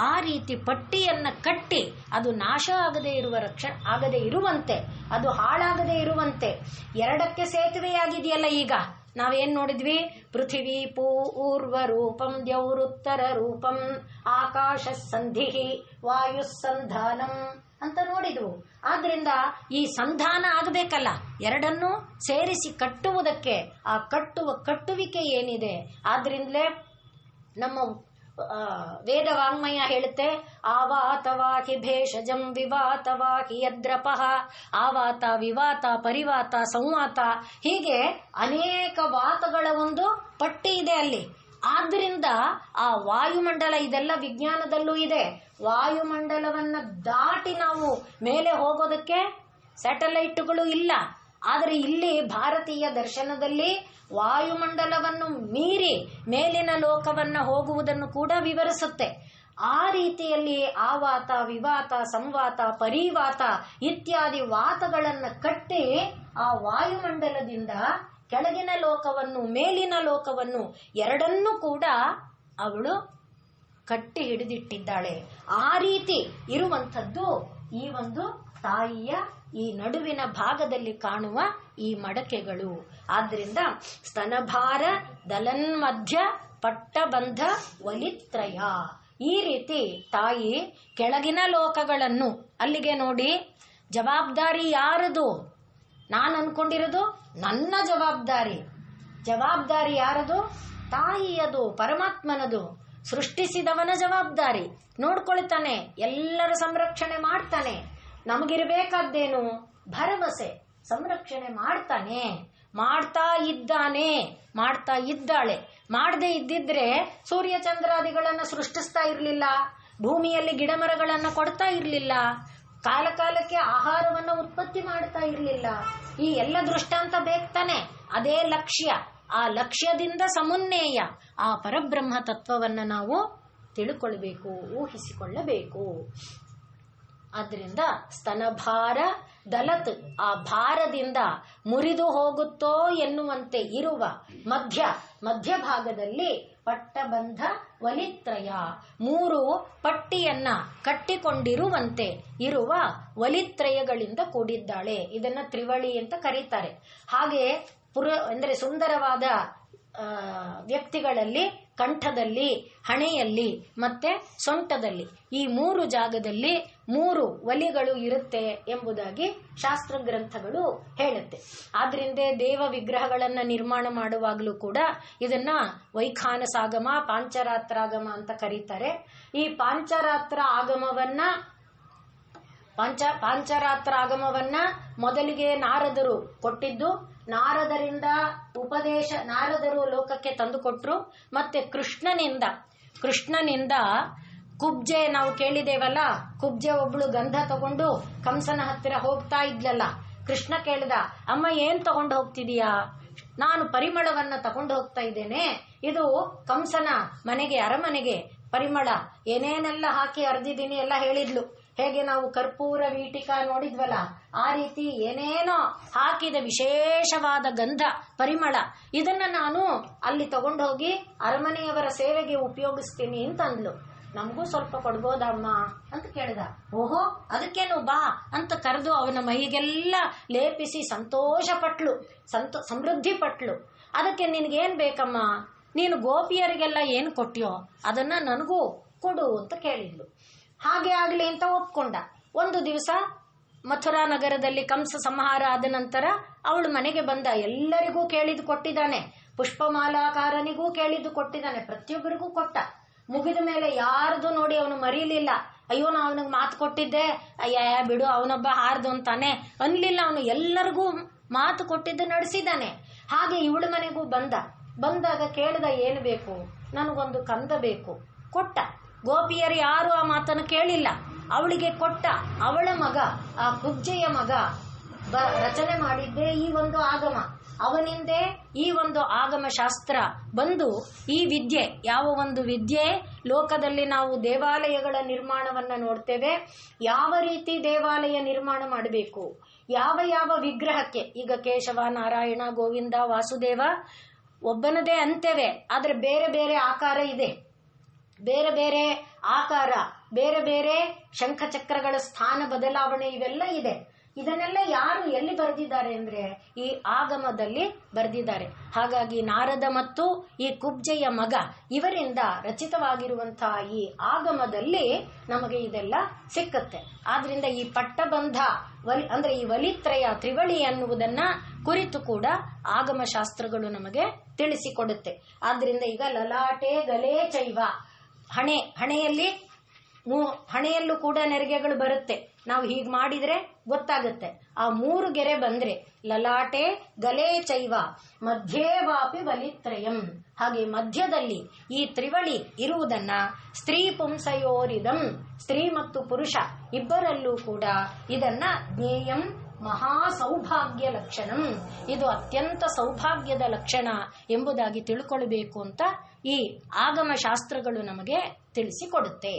ಆ ರೀತಿ ಪಟ್ಟಿಯನ್ನ ಕಟ್ಟಿ ಅದು ನಾಶ ಆಗದೆ ಇರುವಂತೆ, ಅದು ಹಾಳಾಗದೆ ಇರುವಂತೆ ಎರಡಕ್ಕೆ ಸೇತುವೆಯಾಗಿದೆಯಲ್ಲ. ಈಗ ನಾವೇನ್ ನೋಡಿದ್ವಿ? ಪೃಥಿವೀ ಪೂರ್ವ ರೂಪಂ ದ್ಯೌರುತ್ತರ ರೂಪಂ ಆಕಾಶ ಸಂಧಿ ವಾಯು ಸಂಧಾನಂ ಅಂತ ನೋಡಿದ್ವು. ಆದ್ರಿಂದ ಈ ಸಂಧಾನ ಆಗಬೇಕಲ್ಲ, ಎರಡನ್ನೂ ಸೇರಿಸಿ ಕಟ್ಟುವುದಕ್ಕೆ ಆ ಕಟ್ಟುವಿಕೆ ಏನಿದೆ. ಆದ್ರಿಂದಲೇ ನಮ್ಮ ವೇದ ವಾಂಗ್ಮಯ ಹೇಳುತ್ತೆ, ಆವಾತವಾಹಿ ಭೇಷಜಂ ವಿವಾತವಾಹಿ ಯದ್ರಪಃ. ಆವಾತ, ವಿವಾತ, ಪರಿವಾತ, ಸಂವಾತ, ಹೀಗೆ ಅನೇಕ ವಾತಗಳ ಒಂದು ಪಟ್ಟಿ ಇದೆ ಅಲ್ಲಿ. ಆದ್ರಿಂದ ಆ ವಾಯುಮಂಡಲ, ಇದೆಲ್ಲ ವಿಜ್ಞಾನದಲ್ಲೂ ಇದೆ. ವಾಯುಮಂಡಲವನ್ನ ದಾಟಿ ನಾವು ಮೇಲೆ ಹೋಗೋದಕ್ಕೆ ಸ್ಯಾಟಲೈಟ್ಗಳು ಇಲ್ಲ. ಆದರೆ ಇಲ್ಲಿ ಭಾರತೀಯ ದರ್ಶನದಲ್ಲಿ ವಾಯುಮಂಡಲವನ್ನು ಮೀರಿ ಮೇಲಿನ ಲೋಕವನ್ನ ಹೋಗುವುದನ್ನು ಕೂಡ ವಿವರಿಸುತ್ತೆ. ಆ ರೀತಿಯಲ್ಲಿ ಆವಾತ, ವಿವಾತ, ಸಂವಾತ, ಪರಿವಾತ ಇತ್ಯಾದಿ ವಾತಗಳನ್ನು ಕಟ್ಟಿ ಆ ವಾಯುಮಂಡಲದಿಂದ ಕೆಳಗಿನ ಲೋಕವನ್ನು ಮೇಲಿನ ಲೋಕವನ್ನು ಎರಡನ್ನೂ ಕೂಡ ಅವಳು ಕಟ್ಟಿ ಹಿಡಿದಿಟ್ಟಿದ್ದಾಳೆ. ಆ ರೀತಿ ಇರುವಂಥದ್ದು ಈ ಒಂದು ತಾಯಿಯ ಈ ನಡುವಿನ ಭಾಗದಲ್ಲಿ ಕಾಣುವ ಈ ಮಡಕೆಗಳು. ಆದ್ದರಿಂದ ಸ್ತನಭಾರ ದಲನ್ಮಧ್ಯ ಪಟ್ಟಬಂಧ ವಲಿತ್ರಯ, ಈ ರೀತಿ ತಾಯಿ ಕೆಳಗಿನ ಲೋಕಗಳನ್ನು, ಅಲ್ಲಿಗೆ ನೋಡಿ ಜವಾಬ್ದಾರಿ ಯಾರದು? ನಾನು ಅನ್ಕೊಂಡಿರೋದು ನನ್ನ ಜವಾಬ್ದಾರಿ ಯಾರದು? ತಾಯಿಯದು, ಪರಮಾತ್ಮನದು. ಸೃಷ್ಟಿಸಿದವನ ಜವಾಬ್ದಾರಿ. ನೋಡ್ಕೊಳ್ತಾನೆ, ಎಲ್ಲರ ಸಂರಕ್ಷಣೆ ಮಾಡ್ತಾನೆ. ನಮಗಿರಬೇಕಾದ್ದೇನು? ಭರವಸೆ. ಸಂರಕ್ಷಣೆ ಮಾಡ್ತಾನೆ, ಮಾಡ್ತಾ ಇದ್ದಾನೆ, ಮಾಡ್ತಾ ಇದ್ದಾಳೆ. ಮಾಡದೇ ಇದ್ದಿದ್ರೆ ಸೂರ್ಯ ಚಂದ್ರಾದಿಗಳನ್ನು ಸೃಷ್ಟಿಸ್ತಾ ಇರಲಿಲ್ಲ, ಭೂಮಿಯಲ್ಲಿ ಗಿಡ ಮರಗಳನ್ನು ಕೊಡ್ತಾ ಇರಲಿಲ್ಲ, ಕಾಲ ಕಾಲಕ್ಕೆ ಆಹಾರವನ್ನು ಉತ್ಪತ್ತಿ ಮಾಡ್ತಾ ಇರಲಿಲ್ಲ. ಈ ಎಲ್ಲ ದೃಷ್ಟಾಂತ ಬೇಕ್ತಾನೆ. ಅದೇ ಲಕ್ಷ್ಯ. ಆ ಲಕ್ಷ್ಯದಿಂದ ಸಮುನ್ನೇಯ ಆ ಪರಬ್ರಹ್ಮ ತತ್ವವನ್ನು ನಾವು ತಿಳ್ಕೊಳ್ಬೇಕು, ಊಹಿಸಿಕೊಳ್ಳಬೇಕು. ಆದ್ದರಿಂದ ಸ್ತನಭಾರ ದಲತ್, ಆ ಭಾರದಿಂದ ಮುರಿದು ಹೋಗುತ್ತೋ ಎನ್ನುವಂತೆ ಇರುವ ಮಧ್ಯಭಾಗದಲ್ಲಿ ಪಟ್ಟಬಂಧ ವಲಿತ್ರಯ, 3 ಪಟ್ಟಿಯನ್ನ ಕಟ್ಟಿಕೊಂಡಿರುವಂತೆ ಇರುವ ವಲಿತ್ರಯಗಳಿಂದ ಕೂಡಿದ್ದಾಳೆ. ಇದನ್ನ ತ್ರಿವಳಿ ಅಂತ ಕರೀತಾರೆ. ಹಾಗೆ ಅಂದರೆ ಸುಂದರವಾದ ವ್ಯಕ್ತಿಗಳಲ್ಲಿ ಕಂಠದಲ್ಲಿ, ಹಣೆಯಲ್ಲಿ ಮತ್ತೆ ಸೊಂಟದಲ್ಲಿ ಈ 3 ಜಾಗದಲ್ಲಿ 3 ಒಲಿಗಳು ಇರುತ್ತೆ ಎಂಬುದಾಗಿ ಶಾಸ್ತ್ರ ಗ್ರಂಥಗಳು ಹೇಳುತ್ತೆ. ಆದ್ರಿಂದ ದೇವ ವಿಗ್ರಹಗಳನ್ನ ನಿರ್ಮಾಣ ಮಾಡುವಾಗಲೂ ಕೂಡ ಇದನ್ನ ವೈಖಾನಸಾಗಮ, ಪಾಂಚರಾತ್ರಾಗಮ ಅಂತ ಕರೀತಾರೆ. ಈ ಪಾಂಚರಾತ್ರ ಆಗಮವನ್ನ ಮೊದಲಿಗೆ ನಾರದರು ಕೊಟ್ಟಿದ್ದು. ನಾರದರಿಂದ ಉಪದೇಶ, ನಾರದರು ಲೋಕಕ್ಕೆ ತಂದುಕೊಟ್ರು. ಮತ್ತೆ ಕೃಷ್ಣನಿಂದ ಕುಬ್ಜೆ, ನಾವು ಕೇಳಿದೇವಲ್ಲ, ಕುಬ್ಜೆ ಒಬ್ಳು ಗಂಧ ತಗೊಂಡು ಕಂಸನ ಹತ್ತಿರ ಹೋಗ್ತಾ ಇದ್ಲಲ್ಲ. ಕೃಷ್ಣ ಕೇಳಿದ, ಅಮ್ಮ ಏನ್ ತಗೊಂಡು ಹೋಗ್ತಿದೀಯಾ? ನಾನು ಪರಿಮಳವನ್ನ ತಗೊಂಡು ಹೋಗ್ತಾ ಇದ್ದೇನೆ. ಇದು ಕಂಸನ ಮನೆಗೆ, ಅರಮನೆಗೆ ಪರಿಮಳ ಏನೇನೆಲ್ಲ ಹಾಕಿ ಅರ್ದಿದ್ದೀನಿ ಎಲ್ಲ ಹೇಳಿದ್ಲು. ಹೇಗೆ ನಾವು ಕರ್ಪೂರ ವೀಟಿಕ ನೋಡಿದ್ವಲ್ಲ, ಆ ರೀತಿ ಏನೇನೋ ಹಾಕಿದ ವಿಶೇಷವಾದ ಗಂಧ, ಪರಿಮಳ, ಇದನ್ನ ನಾನು ಅಲ್ಲಿ ತಗೊಂಡು ಹೋಗಿ ಅರಮನೆಯವರ ಸೇವೆಗೆ ಉಪಯೋಗಿಸ್ತೀನಿ ಅಂತ ಅಂದ್ಲು. ನಮಗೂ ಸ್ವಲ್ಪ ಕೊಡ್ಬೋದಮ್ಮ ಅಂತ ಕೇಳಿದ. ಓಹೋ, ಅದಕ್ಕೇನು ಬಾ ಅಂತ ಕರೆದು ಅವನ ಮೈಗೆಲ್ಲ ಲೇಪಿಸಿ ಸಂತೋಷ ಪಟ್ಲು, ಸಮೃದ್ಧಿ ಪಟ್ಲು. ಅದಕ್ಕೆ ನಿನಗೇನ್ ಬೇಕಮ್ಮ? ನೀನು ಗೋಪಿಯರಿಗೆಲ್ಲ ಏನು ಕೊಟ್ಟಿಯೋ ಅದನ್ನ ನನಗೂ ಕೊಡು ಅಂತ ಕೇಳಿದ್ಲು. ಹಾಗೆ ಆಗ್ಲಿ ಅಂತ ಒಪ್ಕೊಂಡ. ಒಂದು ದಿವಸ ಮಥುರಾ ನಗರದಲ್ಲಿ ಕಂಸ ಸಂಹಾರ ಆದ ನಂತರ ಅವಳು ಮನೆಗೆ ಬಂದ. ಎಲ್ಲರಿಗೂ ಕೇಳಿದ್ದು ಕೊಟ್ಟಿದ್ದಾನೆ, ಪುಷ್ಪಮಾಲಾಕಾರನಿಗೂ ಕೇಳಿದ್ದು ಕೊಟ್ಟಿದ್ದಾನೆ, ಪ್ರತಿಯೊಬ್ಬರಿಗೂ ಕೊಟ್ಟ. ಮುಗಿದ ಮೇಲೆ ಯಾರ್ದು ನೋಡಿ ಅವನು ಮರೀಲಿಲ್ಲ. ಅಯ್ಯೋ, ನಾ ಅವನಿಗೆ ಮಾತು ಕೊಟ್ಟಿದ್ದೆ, ಅಯ್ಯ ಬಿಡು ಅವನೊಬ್ಬ ಹಾರ್ದು ಅಂತಾನೆ ಅನ್ಲಿಲ್ಲ. ಅವನು ಎಲ್ಲರಿಗೂ ಮಾತು ಕೊಟ್ಟಿದ್ದು ನಡೆಸಿದ್ದಾನೆ. ಹಾಗೆ ಇವಳ ಮನೆಗೂ ಬಂದಾಗ ಕೇಳಿದ, ಏನು ಬೇಕು? ನನಗೊಂದು ಕಂದ ಬೇಕು. ಕೊಟ್ಟ. ಗೋಪಿಯರು ಯಾರು ಆ ಮಾತನ್ನು ಕೇಳಿಲ್ಲ, ಅವಳಿಗೆ ಕೊಟ್ಟ. ಅವಳ ಮಗ, ಆ ಕುಬ್ಜೆಯ ಮಗ ರಚನೆ ಮಾಡಿದ್ದೇ ಈ ಒಂದು ಆಗಮ. ಅವನಿಂದೇ ಈ ಒಂದು ಆಗಮ ಶಾಸ್ತ್ರ ಬಂದು ಈ ವಿದ್ಯೆ, ಯಾವ ಒಂದು ವಿದ್ಯೆ ಲೋಕದಲ್ಲಿ ನಾವು ದೇವಾಲಯಗಳ ನಿರ್ಮಾಣವನ್ನ ನೋಡ್ತೇವೆ, ಯಾವ ರೀತಿ ದೇವಾಲಯ ನಿರ್ಮಾಣ ಮಾಡಬೇಕು, ಯಾವ ಯಾವ ವಿಗ್ರಹಕ್ಕೆ. ಈಗ ಕೇಶವ, ನಾರಾಯಣ, ಗೋವಿಂದ, ವಾಸುದೇವ ಒಬ್ಬನದೇ ಅಂತೇವೆ, ಆದ್ರೆ ಬೇರೆ ಬೇರೆ ಆಕಾರ ಇದೆ. ಬೇರೆ ಬೇರೆ ಆಕಾರ, ಬೇರೆ ಬೇರೆ ಶಂಖಚಕ್ರಗಳ ಸ್ಥಾನ ಬದಲಾವಣೆ ಇವೆಲ್ಲ ಇದೆ. ಇದನ್ನೆಲ್ಲ ಯಾರು ಎಲ್ಲಿ ಬರೆದಿದ್ದಾರೆ ಅಂದ್ರೆ ಈ ಆಗಮದಲ್ಲಿ ಬರೆದಿದ್ದಾರೆ. ಹಾಗಾಗಿ ನಾರದ ಮತ್ತು ಈ ಕುಬ್ಜೆಯ ಮಗ ಇವರಿಂದ ರಚಿತವಾಗಿರುವಂತಹ ಈ ಆಗಮದಲ್ಲಿ ನಮಗೆ ಇದೆಲ್ಲ ಸಿಕ್ಕತ್ತೆ. ಆದ್ರಿಂದ ಈ ಪಟ್ಟಬಂಧ ಅಂದ್ರೆ ಈ ವಲಿತ್ರಯ, ತ್ರಿವಳಿ ಅನ್ನುವುದನ್ನ ಕುರಿತು ಕೂಡ ಆಗಮ ಶಾಸ್ತ್ರಗಳು ನಮಗೆ ತಿಳಿಸಿಕೊಡುತ್ತೆ. ಆದ್ರಿಂದ ಈಗ ಲಲಾಟೆ ಗಲೇ ಚೈವ, ಹಣೆಯಲ್ಲೂ ಕೂಡ ನೆರಿಗೆಗಳು ಬರುತ್ತೆ. ನಾವು ಹೀಗೆ ಮಾಡಿದ್ರೆ ಗೊತ್ತಾಗುತ್ತೆ. ಆ 3 ಗೆರೆ ಬಂದ್ರೆ ಲಲಾಟೆ ಗಲೇ ಚೈವ ಮಧ್ಯೇವಾಪಿ ವಲಿತ್ರಯಂ. ಹಾಗೆ ಮಧ್ಯದಲ್ಲಿ ಈ ತ್ರಿವಳಿ ಇರುವುದನ್ನ ಸ್ತ್ರೀ ಪುಂಸಯೋರಿದಂ, ಸ್ತ್ರೀ ಮತ್ತು ಪುರುಷ ಇಬ್ಬರಲ್ಲೂ ಕೂಡ ಇದನ್ನ ಜ್ಞೇಯಂ ಮಹಾ ಸೌಭಾಗ್ಯ ಲಕ್ಷಣಂ, ಇದು ಅತ್ಯಂತ ಸೌಭಾಗ್ಯದ ಲಕ್ಷಣ ಎಂಬುದಾಗಿ ತಿಳ್ಕೊಳ್ಬೇಕು ಅಂತ ಈ ಆಗಮ ಶಾಸ್ತ್ರಗಳು ನಮಗೆ ತಿಳಿಸಿಕೊಡುತ್ತೆ.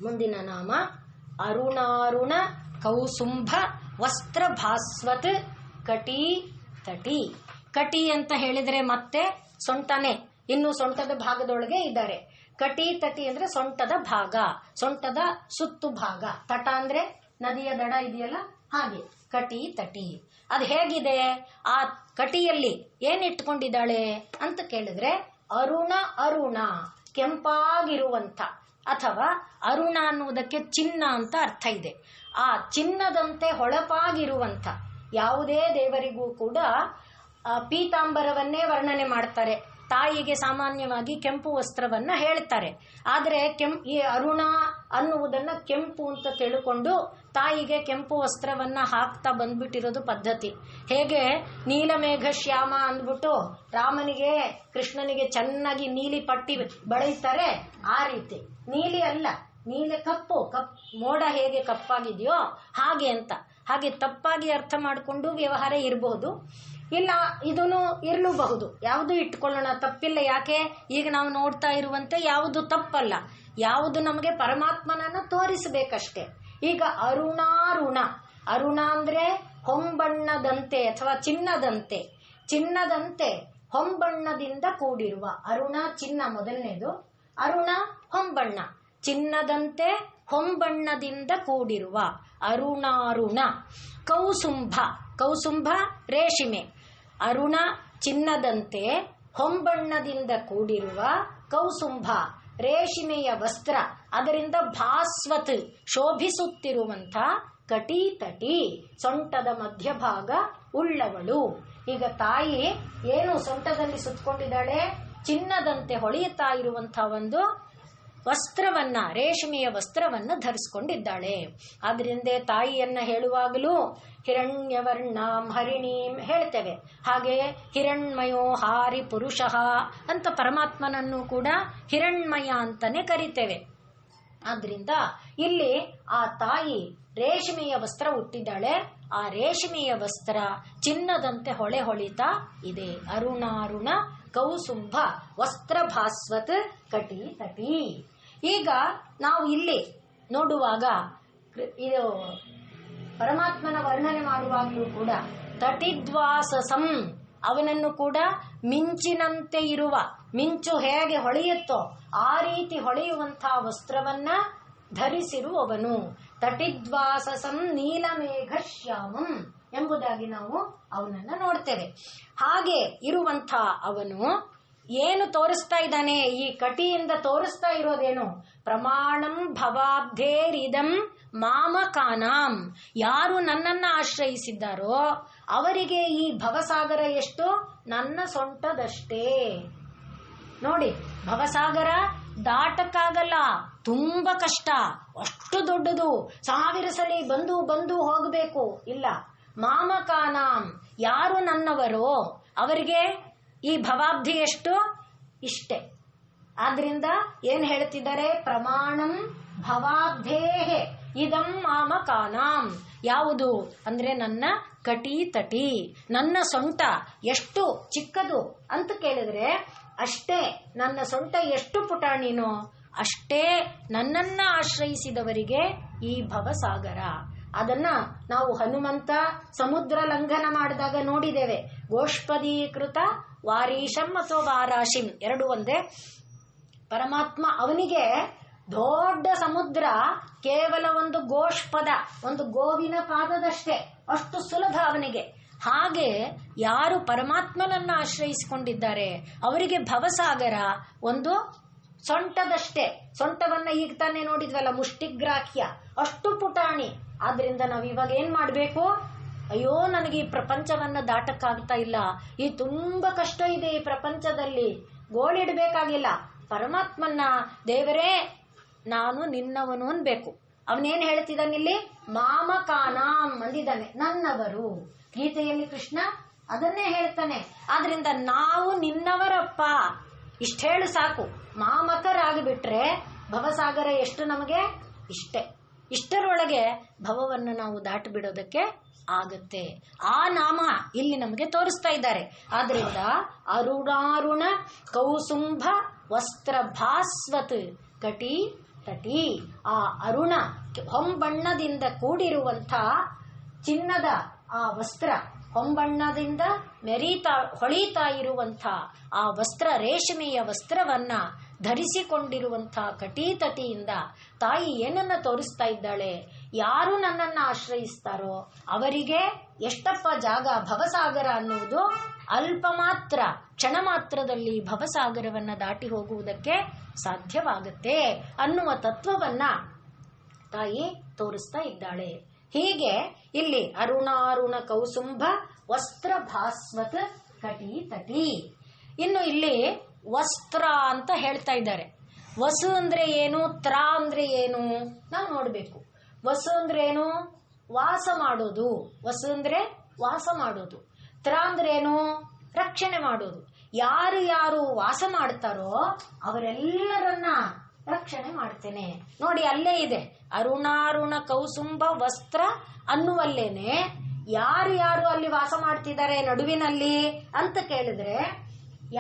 ಮುಂದಿನ ನಾಮ ಅರುಣಾರುಣ ಕೌಸುಂಭ ವಸ್ತ್ರ ಭಾಸ್ವತ್ ಕಟಿ ತಟಿ. ಕಟಿ ಅಂತ ಹೇಳಿದ್ರೆ ಮತ್ತೆ ಸೊಂಟನೆ, ಇನ್ನು ಸೊಂಟದ ಭಾಗದೊಳಗೆ ಇದ್ದಾರೆ. ಕಟಿ ತಟಿ ಅಂದ್ರೆ ಸೊಂಟದ ಭಾಗ, ಸೊಂಟದ ಸುತ್ತು ಭಾಗ. ತಟ ಅಂದ್ರೆ ನದಿಯ ದಡ ಇದೆಯಲ್ಲ, ಹಾಗೆ ಕಟಿ ತಟಿ. ಅದು ಹೇಗಿದೆ? ಆ ಕಟಿಯಲ್ಲಿ ಏನಿಟ್ಕೊಂಡಿದ್ದಾಳೆ ಅಂತ ಕೇಳಿದ್ರೆ ಅರುಣ, ಕೆಂಪಾಗಿರುವಂತ, ಅಥವಾ ಅರುಣ ಅನ್ನುವುದಕ್ಕೆ ಚಿನ್ನ ಅಂತ ಅರ್ಥ ಇದೆ. ಆ ಚಿನ್ನದಂತೆ ಹೊಳಪಾಗಿರುವಂತ ಯಾವುದೇ ದೇವರಿಗೂ ಕೂಡ ಪೀತಾಂಬರವನ್ನೇ ವರ್ಣನೆ ಮಾಡ್ತಾರೆ. ತಾಯಿಗೆ ಸಾಮಾನ್ಯವಾಗಿ ಕೆಂಪು ವಸ್ತ್ರವನ್ನ ಹೇಳ್ತಾರೆ. ಆದರೆ ಈ ಅರುಣ ಅನ್ನುವುದನ್ನ ಕೆಂಪು ಅಂತ ತಿಳ್ಕೊಂಡು ತಾಯಿಗೆ ಕೆಂಪು ವಸ್ತ್ರವನ್ನ ಹಾಕ್ತಾ ಬಂದ್ಬಿಟ್ಟಿರೋದು ಪದ್ಧತಿ. ಹೇಗೆ ನೀಲಮೇಘ ಶ್ಯಾಮ ಅಂದ್ಬಿಟ್ಟು ರಾಮನಿಗೆ ಕೃಷ್ಣನಿಗೆ ಚೆನ್ನಾಗಿ ನೀಲಿ ಪಟ್ಟಿ ಬಳಿತಾರೆ, ಆ ರೀತಿ ನೀಲಿ ಅಲ್ಲ, ನೀಲಿ ಕಪ್ಪು ಮೋಡ ಹೇಗೆ ಕಪ್ಪಾಗಿದೆಯೋ ಹಾಗೆ ಅಂತ. ಹಾಗೆ ತಪ್ಪಾಗಿ ಅರ್ಥ ಮಾಡಿಕೊಂಡು ವ್ಯವಹಾರ ಇರಬಹುದು, ಇಲ್ಲ ಇದನ್ನು ಇರಲೂಬಹುದು. ಯಾವುದು ಇಟ್ಕೊಳ್ಳೋಣ, ತಪ್ಪಿಲ್ಲ. ಯಾಕೆ ಈಗ ನಾವು ನೋಡ್ತಾ ಇರುವಂತೆ ಯಾವುದು ತಪ್ಪಲ್ಲ, ಯಾವುದು ನಮಗೆ ಪರಮಾತ್ಮನನ್ನ ತೋರಿಸಬೇಕಷ್ಟೇ. ಈಗ ಅರುಣಾರುಣ, ಅರುಣ ಅಂದ್ರೆ ಹೊಂಬಣ್ಣದಂತೆ ಅಥವಾ ಚಿನ್ನದಂತೆ, ಚಿನ್ನದಂತೆ ಹೊಂಬಣ್ಣದಿಂದ ಕೂಡಿರುವ. ಅರುಣ ಚಿನ್ನ ಮೊದಲನೇದು, ಅರುಣ ಹೊಂಬಣ್ಣ, ಚಿನ್ನದಂತೆ ಹೊಂಬಣ್ಣದಿಂದ ಕೂಡಿರುವ ಅರುಣಾರುಣ. ಕೌಸುಂಭ, ಕೌಸುಂಭ ರೇಷ್ಮೆ, ಅರುಣ ಚಿನ್ನದಂತೆ ಹೊಂಬಣ್ಣದಿಂದ ಕೂಡಿರುವ ಕೌಸುಂಭ ರೇಷ್ಮೆಯ ವಸ್ತ್ರ, ಅದರಿಂದ ಭಾಸ್ವತ್ ಶೋಭಿಸುತ್ತಿರುವಂಥ ಕಟೀತಟಿ ಸೊಂಟದ ಮಧ್ಯಭಾಗ ಉಳ್ಳವಳು. ಈಗ ತಾಯಿ ಏನು ಸೊಂಟದಲ್ಲಿ ಸುತ್ತಕೊಂಡಿದ್ದಾಳೆ, ಚಿನ್ನದಂತೆ ಹೊಳೆಯುತ್ತಾ ಇರುವಂಥ ಒಂದು ವಸ್ತ್ರವನ್ನ, ರೇಷ್ಮೆಯ ವಸ್ತ್ರವನ್ನ ಧರಿಸಿಕೊಂಡಿದ್ದಾಳೆ. ಆದ್ರಿಂದ ತಾಯಿಯನ್ನ ಹೇಳುವಾಗಲೂ ಹಿರಣ್ಯವರ್ಣಾಂ ಹರಿಣೀಂ ಹೇಳ್ತೇವೆ. ಹಾಗೆ ಹಿರಣ್ಮಯೋ ಹಾರಿ ಪುರುಷಃ ಅಂತ ಪರಮಾತ್ಮನನ್ನು ಕೂಡ ಹಿರಣ್ಮಯ ಅಂತಾನೆ ಕರಿತೇವೆ. ಆದ್ರಿಂದ ಇಲ್ಲಿ ಆ ತಾಯಿ ರೇಷ್ಮೆಯ ವಸ್ತ್ರ ಹುಟ್ಟಿದ್ದಾಳೆ. ಆ ರೇಷ್ಮೆಯ ವಸ್ತ್ರ ಚಿನ್ನದಂತೆ ಹೊಳಿತಾ ಇದೆ. ಅರುಣಾರುಣ ಕೌಸುಂಭ ವಸ್ತ್ರ ಭಾಸ್ವತ್ ಕಟಿ ತಟಿ. ಈಗ ನಾವು ಇಲ್ಲಿ ನೋಡುವಾಗ ಇದು ಪರಮಾತ್ಮನ ವರ್ಣನೆ ಮಾಡುವಾಗಲೂ ಕೂಡ ತಟಿದ್ವಾಸಸಂ, ಅವನನ್ನು ಕೂಡ ಮಿಂಚಿನಂತೆ ಇರುವ, ಮಿಂಚು ಹೇಗೆ ಹೊಳೆಯುತ್ತೋ ಆ ರೀತಿ ಹೊಳೆಯುವಂತಹ ವಸ್ತ್ರವನ್ನ ಧರಿಸಿರುವವನು. ತಟಿದ್ವಾಸಸಂ ನೀಲಮೇಘ ಶ್ಯಾಮಂ ಎಂಬುದಾಗಿ ನಾವು ಅವನನ್ನ ನೋಡ್ತೇವೆ. ಹಾಗೆ ಇರುವಂಥ ಅವನು ಏನು ತೋರಿಸ್ತಾ ಇದ್ದಾನೆ, ಈ ಕಟಿಯಿಂದ ತೋರಿಸ್ತಾ ಇರೋದೇನು, ಪ್ರಮಾಣಂ ಭವಾಬ್ಧೇರಿದಂ ಮಾಮಕಾನಾಂ, ಯಾರು ನನ್ನನ್ನ ಆಶ್ರಯಿಸಿದ್ದಾರೋ ಅವರಿಗೆ ಈ ಭವಸಾಗರ ಎಷ್ಟು, ನನ್ನ ಸೊಂಟದಷ್ಟೇ. ನೋಡಿ, ಭವಸಾಗರ ದಾಟಕ್ಕಾಗಲ್ಲ, ತುಂಬಾ ಕಷ್ಟ, ಅಷ್ಟು ದೊಡ್ಡದು, 1000 ಸಲ ಬಂದು ಹೋಗಬೇಕು. ಇಲ್ಲ, ಮಾಮಕಾನಾಂ, ಯಾರು ನನ್ನವರೋ ಅವರಿಗೆ ಈ ಭವಾಬ್ಧಿ ಎಷ್ಟು, ಇಷ್ಟೇ. ಆದ್ರಿಂದ ಏನ್ ಹೇಳ್ತಿದ್ದಾರೆ, ಪ್ರಮಾಣಂ ಭವಾಬ್ಧೇಹೆ ಇದಂ ಮಾಮಕಾನಾಂ. ಯಾವುದು ಅಂದ್ರೆ ನನ್ನ ಕಟಿ ತಟಿ, ನನ್ನ ಸೊಂಟ ಎಷ್ಟು ಚಿಕ್ಕದು ಅಂತ ಕೇಳಿದ್ರೆ ಅಷ್ಟೇ. ನನ್ನ ಸೊಂಟ ಎಷ್ಟು ಪುಟಾಣಿನೋ ಅಷ್ಟೇ ನನ್ನನ್ನ ಆಶ್ರಯಿಸಿದವರಿಗೆ ಈ ಭವಸಾಗರ. ಅದನ್ನ ನಾವು ಹನುಮಂತ ಸಮುದ್ರ ಲಂಘನ ಮಾಡಿದಾಗ ನೋಡಿದ್ದೇವೆ. ಗೋಷ್ಪದೀಕೃತ ವಾರೀಶಂ ಅಥವಾ ವಾರಾಶಿಂ ಎರಡು ಒಂದೇ. ಪರಮಾತ್ಮ ಅವನಿಗೆ ದೊಡ್ಡ ಸಮುದ್ರ ಕೇವಲ ಒಂದು ಗೋಷ್ಪದ, ಒಂದು ಗೋವಿನ ಪಾದದಷ್ಟೇ, ಅಷ್ಟು ಸುಲಭ ಅವನಿಗೆ. ಹಾಗೆ ಯಾರು ಪರಮಾತ್ಮನನ್ನ ಆಶ್ರಯಿಸಿಕೊಂಡಿದ್ದಾರೆ ಅವರಿಗೆ ಭವಸಾಗರ ಒಂದು ಸೊಂಟದಷ್ಟೇ. ಸೊಂಟವನ್ನ ಈಗ ತಾನೇ ನೋಡಿದ್ವಲ್ಲ, ಮುಷ್ಟಿಗ್ರಾಹ್ಯ, ಅಷ್ಟು ಪುಟಾಣಿ. ಆದ್ರಿಂದ ನಾವು ಇವಾಗ ಏನ್ ಮಾಡ್ಬೇಕು, ಅಯ್ಯೋ ನನಗೆ ಈ ಪ್ರಪಂಚವನ್ನ ದಾಟಕ್ಕಾಗ್ತಾ ಇಲ್ಲ, ಈ ತುಂಬಾ ಕಷ್ಟ ಇದೆ ಈ ಪ್ರಪಂಚದಲ್ಲಿ, ಗೋಳಿಡ್ಬೇಕಾಗಿಲ್ಲ. ಪರಮಾತ್ಮನ್ನ ದೇವರೇ ನಾನು ನಿನ್ನವನು ಅನ್ಬೇಕು. ಅವನೇನ್ ಹೇಳ್ತಿದ್ದಾನಿಲ್ಲಿ, ಮಾಮಕಾನಾಂ ಅಂದಿದ್ದಾನೆ, ನನ್ನವರು. ಗೀತೆಯಲ್ಲಿ ಕೃಷ್ಣ ಅದನ್ನೇ ಹೇಳ್ತಾನೆ. ಆದ್ರಿಂದ ನಾವು ನಿನ್ನವರಪ್ಪ, ಇಷ್ಟ ಹೇಳು ಸಾಕು. ಮಾಮಕರಾಗಿಬಿಟ್ರೆ ಭವಸಾಗರ ಎಷ್ಟು ನಮಗೆ, ಇಷ್ಟೇ. ಇಷ್ಟರೊಳಗೆ ಭವವನ್ನು ನಾವು ದಾಟಿ ಬಿಡೋದಕ್ಕೆ ಆಗತ್ತೆ. ಆ ನಾಮ ಇಲ್ಲಿ ನಮಗೆ ತೋರಿಸ್ತಾ ಇದ್ದಾರೆ. ಆದ್ರಿಂದ ಅರುಣಾರುಣ ಕೌಸುಂಭ ವಸ್ತ್ರ ಭಾಸ್ವತ್ ಕಟಿ ತಟಿ. ಆ ಅರುಣ ಹೊಂಬಣ್ಣದಿಂದ ಕೂಡಿರುವಂಥ ಚಿನ್ನದ ಆ ವಸ್ತ್ರ, ಹೊಂಬಣ್ಣದಿಂದ ಹೊಳಿತಾ ಇರುವಂಥ ಆ ವಸ್ತ್ರ, ರೇಷ್ಮೆಯ ವಸ್ತ್ರವನ್ನ ಧರಿಸಿಕೊಂಡಿರುವಂಥ ಕಟೀತಟಿಯಿಂದ ತಾಯಿ ಏನನ್ನ ತೋರಿಸ್ತಾ ಇದ್ದಾಳೆ, ಯಾರು ನನ್ನನ್ನ ಆಶ್ರಯಿಸ್ತಾರೋ ಅವರಿಗೆ ಎಷ್ಟಪ್ಪ ಜಾಗ, ಭವಸಾಗರ ಅನ್ನುವುದು ಅಲ್ಪ ಮಾತ್ರ, ಕ್ಷಣ ಮಾತ್ರದಲ್ಲಿ ಭವಸಾಗರವನ್ನ ದಾಟಿ ಹೋಗುವುದಕ್ಕೆ ಸಾಧ್ಯವಾಗುತ್ತೆ ಅನ್ನುವ ತತ್ವವನ್ನ ತಾಯಿ ತೋರಿಸ್ತಾ ಇದ್ದಾಳೆ. ಹೀಗೆ ಇಲ್ಲಿ ಅರುಣಾರುಣ ಕೌಸುಂಭ ವಸ್ತ್ರ ಭಾಸ್ವತ್ ಕಟಿ ತಟಿ. ಇನ್ನು ಇಲ್ಲಿ ವಸ್ತ್ರ ಅಂತ ಹೇಳ್ತಾ ಇದ್ದಾರೆ. ವಸು ಅಂದ್ರೆ ಏನು, ತ್ರ ಅಂದ್ರೆ ಏನು ನಾವು ನೋಡ್ಬೇಕು. ವಸು ಅಂದ್ರೆ ಏನು? ವಾಸ ಮಾಡೋದು. ವಸು ಅಂದ್ರೆ ವಾಸ ಮಾಡೋದು. ತ್ರ ಅಂದ್ರೆ ಏನು? ರಕ್ಷಣೆ ಮಾಡೋದು. ಯಾರು ಯಾರು ವಾಸ ಮಾಡ್ತಾರೋ ಅವರೆಲ್ಲರನ್ನ ರಕ್ಷಣೆ ಮಾಡ್ತೇನೆ. ನೋಡಿ ಅಲ್ಲೇ ಇದೆ, ಅರುಣಾರುಣ ಕೌಸುಂಭ ವಸ್ತ್ರ ಅನ್ನುವಲ್ಲೇನೆ ಯಾರು ಯಾರು ಅಲ್ಲಿ ವಾಸ ಮಾಡ್ತಿದ್ದಾರೆ ನಡುವಿನಲ್ಲಿ ಅಂತ ಕೇಳಿದ್ರೆ,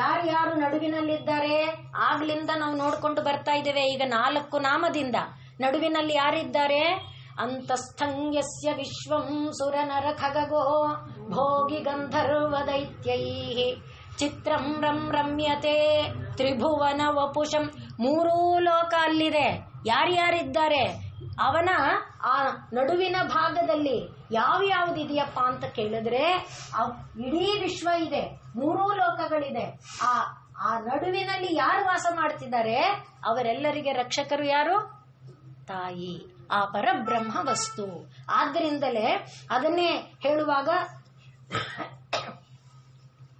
ಯಾರು ಯಾರು ನಡುವಿನಲ್ಲಿದ್ದಾರೆ ಆಗ್ಲಿಂದ ನಾವು ನೋಡ್ಕೊಂಡು ಬರ್ತಾ ಇದ್ದೇವೆ. ಈಗ 4 ನಾಮದಿಂದ ನಡುವಿನಲ್ಲಿ ಯಾರಿದ್ದಾರೆ? ಅಂತಸ್ಥಂಗ್ಯಸ್ಯ ವಿಶ್ವಂ ಸುರನರ ಖಗಗೋ ಭೋಗಿ ಗಂಧರ್ವ ದೈತ್ಯೈ ಚಿತ್ರಂ ರಂ ರಮ್ಯತೆ ತ್ರಿಭುವನ ವಪುಷಂ. 3 ಲೋಕ ಅಲ್ಲಿದೆ. ಯಾರ್ಯಾರಿದ್ದಾರೆ? ಅವನ ಆ ನಡುವಿನ ಭಾಗದಲ್ಲಿ ಯಾವ್ಯಾವ್ದಿದೆಯಪ್ಪ ಅಂತ ಕೇಳಿದ್ರೆ ಇಡೀ ವಿಶ್ವ ಇದೆ, 3 ಲೋಕಗಳಿದೆ. ಆ ನಡುವಿನಲ್ಲಿ ಯಾರು ವಾಸ ಮಾಡ್ತಿದ್ದಾರೆ ಅವರೆಲ್ಲರಿಗೆ ರಕ್ಷಕರು ಯಾರು? ತಾಯಿ, ಆ ಪರಬ್ರಹ್ಮ ವಸ್ತು. ಆದ್ದರಿಂದಲೇ ಅದನ್ನೇ ಹೇಳುವಾಗ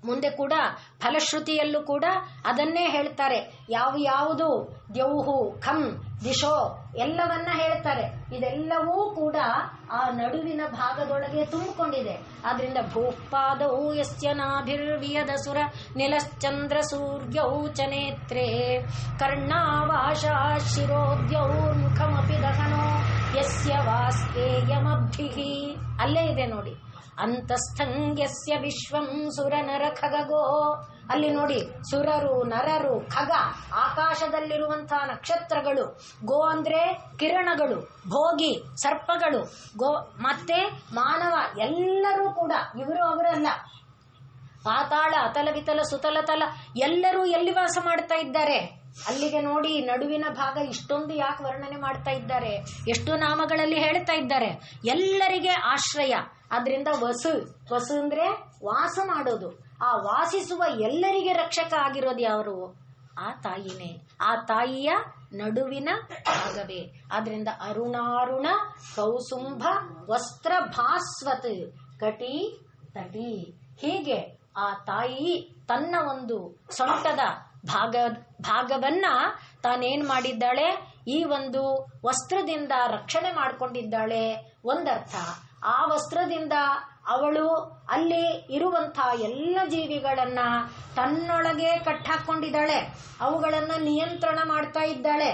ಮುಂದೆ ಕೂಡ ಫಲಶ್ರುತಿಯಲ್ಲೂ ಕೂಡ ಅದನ್ನೇ ಹೇಳ್ತಾರೆ. ಯಾವುದು ದ್ಯೌಹು ಖಂ ದಿಶೋ ಎಲ್ಲವನ್ನ ಹೇಳ್ತಾರೆ. ಇದೆಲ್ಲವೂ ಕೂಡ ಆ ನಡುವಿನ ಭಾಗದೊಳಗೆ ತುಂಬಿಕೊಂಡಿದೆ. ಆದ್ರಿಂದ ಭೂಪಾದೌ ಯಸ್ಯ ನಾಭಿರ್ವಿಯದಸುರ ನಿಲಶ್ಚಂದ್ರ ಸೂರ್ಯೌ ಚ ನೇತ್ರೇ ಕರ್ಣಾವಾಶ ಶಿರೋದ್ಯೌರ್ಮುಖಮಪಿ ದಹನೋ ಯಸ್ಯ ವಾಸ್ತೇಯಮಬ್ಧಿಃ. ಅಲ್ಲೇ ಇದೆ ನೋಡಿ, ಅಂತಸ್ಥಂಗ್ಯಸ್ಯ ವಿಶ್ವಂ ಸುರ ನರ ಖಗಗೋ. ಅಲ್ಲಿ ನೋಡಿ, ಸುರರು, ನರರು, ಖಗ ಆಕಾಶದಲ್ಲಿರುವಂತಹ ನಕ್ಷತ್ರಗಳು, ಗೋ ಅಂದ್ರೆ ಕಿರಣಗಳು, ಭೋಗಿ ಸರ್ಪಗಳು, ಗೋ ಮತ್ತೆ ಮಾನವ ಎಲ್ಲರೂ ಕೂಡ ಇವರು ಅವರಲ್ಲ. ಪಾತಾಳ, ಅತಲ ವಿತಲ ಸುತಲತಲ ಎಲ್ಲರೂ ಎಲ್ಲಿ ವಾಸ ಮಾಡ್ತಾ ಇದ್ದಾರೆ? ಅಲ್ಲಿಗೆ ನೋಡಿ, ನಡುವಿನ ಭಾಗ ಇಷ್ಟೊಂದು ಯಾಕೆ ವರ್ಣನೆ ಮಾಡ್ತಾ ಇದ್ದಾರೆ, ಎಷ್ಟು ನಾಮಗಳಲ್ಲಿ ಹೇಳ್ತಾ ಇದ್ದಾರೆ. ಎಲ್ಲರಿಗೆ ಆಶ್ರಯ. ಆದ್ರಿಂದ ವಸು ಅಂದ್ರೆ ವಾಸ ಮಾಡೋದು. ಆ ವಾಸಿಸುವ ಎಲ್ಲರಿಗೆ ರಕ್ಷಕ ಆಗಿರೋದು ಯಾರು? ಆ ತಾಯಿನೇ. ಆ ತಾಯಿಯ ನಡುವಿನ ಭಾಗವೇ. ಆದ್ರಿಂದ ಅರುಣಾರುಣ ಕೌಸುಂಭ ವಸ್ತ್ರ ಭಾಸ್ವತ್ ಕಟಿ ತಟಿ. ಹೀಗೆ ಆ ತಾಯಿ ತನ್ನ ಒಂದು ಸೊಂಟದ ಭಾಗವನ್ನ ತಾನೇನ್ ಮಾಡಿದ್ದಾಳೆ, ಈ ಒಂದು ವಸ್ತ್ರದಿಂದ ರಕ್ಷಣೆ ಮಾಡಿಕೊಂಡಿದ್ದಾಳೆ ಒಂದರ್ಥ. ಆ ವಸ್ತ್ರದಿಂದ ಅವಳು ಅಲ್ಲಿ ಇರುವಂತಹ ಎಲ್ಲ ಜೀವಿಗಳನ್ನ ತನ್ನೊಳಗೆ ಕಟ್ಟಾಕೊಂಡಿದ್ದಾಳೆ, ಅವುಗಳನ್ನ ನಿಯಂತ್ರಣ ಮಾಡ್ತಾ ಇದ್ದಾಳೆ.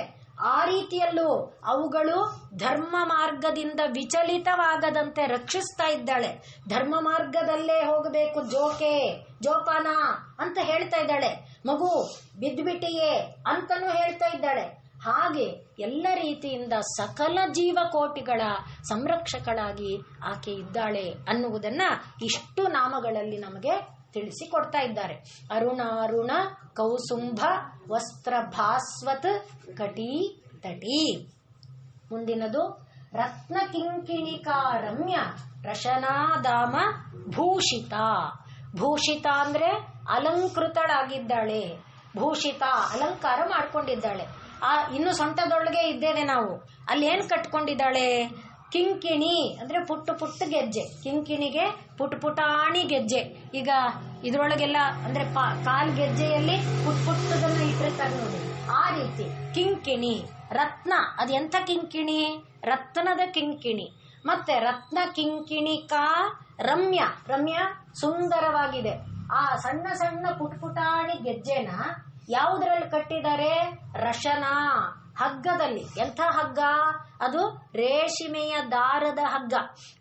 ಆ ರೀತಿಯಲ್ಲೂ ಅವುಗಳು ಧರ್ಮ ಮಾರ್ಗದಿಂದ ವಿಚಲಿತವಾಗದಂತೆ ರಕ್ಷಿಸ್ತಾ ಇದ್ದಾಳೆ. ಧರ್ಮ ಮಾರ್ಗದಲ್ಲೇ ಹೋಗಬೇಕು, ಜೋಪಾನ ಅಂತ ಹೇಳ್ತಾ ಇದ್ದಾಳೆ. ಮಗು ಬಿದ್ದುಬಿಟ್ಟಿಯೇ ಅಂತನೂ ಹೇಳ್ತಾ ಇದ್ದಾಳೆ. ಹಾಗೆ ಎಲ್ಲ ರೀತಿಯಿಂದ ಸಕಲ ಜೀವಕೋಟಿಗಳ ಸಂರಕ್ಷಕಳಾಗಿ ಆಕೆ ಇದ್ದಾಳೆ ಅನ್ನುವುದನ್ನ ಇಷ್ಟು ನಾಮಗಳಲ್ಲಿ ನಮಗೆ ತಿಳಿಸಿಕೊಡ್ತಾ ಇದ್ದಾರೆ. ಅರುಣಾರುಣ ಕೌಸುಂಭ ವಸ್ತ್ರ ಭಾಸ್ವತ್ ಕಟಿ ತಟಿ. ಮುಂದಿನದು ರತ್ನ ಕಿಂಕಿಣಿಕಾ ರಮ್ಯ ರಶನಾಧಾಮ ಭೂಷಿತ. ಭೂಷಿತ ಅಂದ್ರೆ ಅಲಂಕೃತಳಾಗಿದ್ದಾಳೆ. ಭೂಷಿತ ಅಲಂಕಾರ ಮಾಡ್ಕೊಂಡಿದ್ದಾಳೆ. ಇನ್ನು ಸೊಂಟದೊಳಗೆ ಇದ್ದೇವೆ ನಾವು. ಅಲ್ಲಿ ಏನ್ ಕಟ್ಕೊಂಡಿದ್ದಾಳೆ? ಕಿಂಕಿಣಿ ಅಂದ್ರೆ ಪುಟ್ಟ ಪುಟ್ಟ ಗೆಜ್ಜೆ. ಕಿಂಕಿಣಿಗೆ ಪುಟಾಣಿ ಗೆಜ್ಜೆ. ಈಗ ಇದ್ರೊಳಗೆಲ್ಲ ಅಂದ್ರೆ ಕಾಲ್ ಗೆಜ್ಜೆಯಲ್ಲಿ ಪುಟ್ಟದನ್ನ ಇಟ್ಟಿರ್ತಾರೆ ನೋಡಿ, ಆ ರೀತಿ ಕಿಂಕಿಣಿ. ರತ್ನ, ಅದು ಎಂಥ ಕಿಂಕಿಣಿ? ರತ್ನದ ಕಿಂಕಿಣಿ. ಮತ್ತೆ ರತ್ನ ಕಿಂಕಿಣಿಕಾ ರಮ್ಯ. ರಮ್ಯ ಸುಂದರವಾಗಿದೆ. ಆ ಸಣ್ಣ ಸಣ್ಣ ಪುಟಾಣಿ ಗೆಜ್ಜೆನ ಯಾವುದ್ರಲ್ಲಿ ಕಟ್ಟಿದ್ದಾರೆ? ರಶನ ಹಗ್ಗದಲ್ಲಿ. ಎಂಥ ಹಗ್ಗ ಅದು? ರೇಷ್ಮೆಯ ದಾರದ ಹಗ್ಗ.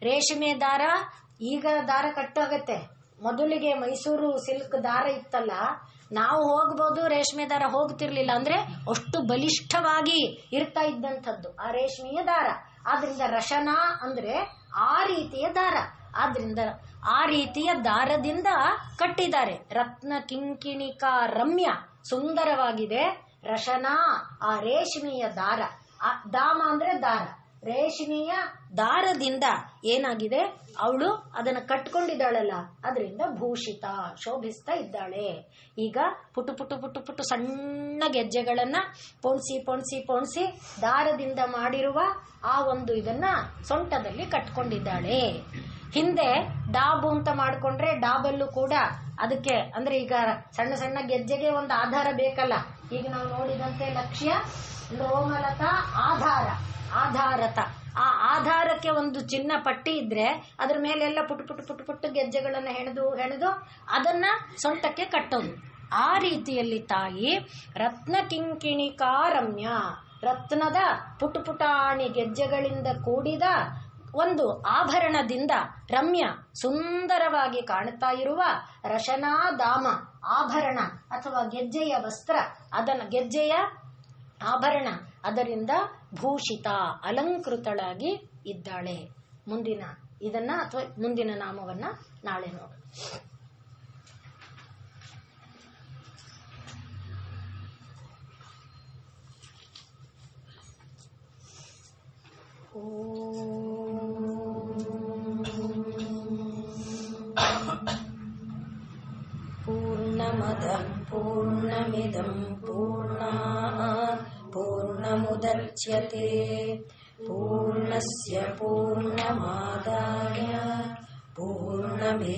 ರೇಷ್ಮೆ ದಾರ, ಈಗ ದಾರ ಕಟ್ಟಾಗತ್ತೆ. ಮೊದಲಿಗೆ ಮೈಸೂರು ಸಿಲ್ಕ್ ದಾರ ಇತ್ತಲ್ಲ, ನಾವು ಹೋಗ್ಬೋದು, ರೇಷ್ಮೆ ದಾರ ಹೋಗ್ತಿರ್ಲಿಲ್ಲ. ಅಂದ್ರೆ ಅಷ್ಟು ಬಲಿಷ್ಠವಾಗಿ ಇರ್ತಾ ಇದ್ದಂಥದ್ದು ಆ ರೇಷ್ಮೆಯ ದಾರ. ಆದ್ರಿಂದ ರಶನ ಅಂದ್ರೆ ಆ ರೀತಿಯ ದಾರ. ಆದ್ರಿಂದ ಆ ರೀತಿಯ ದಾರದಿಂದ ಕಟ್ಟಿದ್ದಾರೆ. ರತ್ನ ಕಿಂಕಿಣಿಕಾ ರಮ್ಯ, ಸುಂದರವಾಗಿದೆ. ರಶನ ಆ ರೇಷ್ಮೆಯ ದಾರ. ದಾಮ ಅಂದ್ರೆ ದಾರ. ರೇಷ್ಮೆಯ ದಾರದಿಂದ ಏನಾಗಿದೆ, ಅವಳು ಅದನ್ನ ಕಟ್ಕೊಂಡಿದ್ದಾಳಲ್ಲ, ಅದರಿಂದ ಭೂಷಿತ, ಶೋಭಿಸ್ತಾ ಇದ್ದಾಳೆ. ಈಗ ಪುಟು ಸಣ್ಣ ಗೆಜ್ಜೆಗಳನ್ನ ಪೊಣ್ಸಿ ದಾರದಿಂದ ಮಾಡಿರುವ ಆ ಒಂದು ಇದನ್ನ ಸೊಂಟದಲ್ಲಿ ಕಟ್ಕೊಂಡಿದ್ದಾಳೆ. ಹಿಂದೆ ಡಾಬು ಅಂತ ಮಾಡಿಕೊಂಡ್ರೆ ಡಾಬಲ್ಲೂ ಕೂಡ ಅದಕ್ಕೆ ಅಂದ್ರೆ ಈಗ ಸಣ್ಣ ಸಣ್ಣ ಗೆಜ್ಜೆಗೆ ಒಂದು ಆಧಾರ ಬೇಕಲ್ಲ. ಈಗ ನಾವು ನೋಡಿದಂತೆ ಲಕ್ಷ್ಯ, ಲೋಮಲತಾ, ಆಧಾರತ. ಆ ಆಧಾರಕ್ಕೆ ಒಂದು ಚಿನ್ನ ಪಟ್ಟಿ ಇದ್ರೆ ಅದ್ರ ಮೇಲೆಲ್ಲ ಪುಟ್ಟು ಗೆಜ್ಜೆಗಳನ್ನು ಹೆಣೆದು ಅದನ್ನ ಸೊಂಟಕ್ಕೆ ಕಟ್ಟೋದು. ಆ ರೀತಿಯಲ್ಲಿ ತಾಯಿ ರತ್ನ ಕಿಂಕಿಣಿಕಾರಮ್ಯ, ರತ್ನದ ಪುಟಾಣಿ ಗೆಜ್ಜೆಗಳಿಂದ ಕೂಡಿದ ಒಂದು ಆಭರಣದಿಂದ ರಮ್ಯ ಸುಂದರವಾಗಿ ಕಾಣುತ್ತಾ ಇರುವ ರಶನಾಧಾಮ, ಆಭರಣ ಅಥವಾ ಗೆಜ್ಜೆಯ ವಸ್ತ್ರ, ಗೆಜ್ಜೆಯ ಆಭರಣ, ಅದರಿಂದ ಭೂಷಿತ, ಅಲಂಕೃತಳಾಗಿ ಇದ್ದಾಳೆ. ಮುಂದಿನ ಇದನ್ನ ಅಥವಾ ಮುಂದಿನ ನಾಮವನ್ನ ನಾಳೆ ನೋಡೋಣ. पूर्णमदः पूर्णमिदं पूर्णात् पूर्णमुदच्यते पूर्णस्य पूर्णमादाय पूर्णमेवावशिष्यते।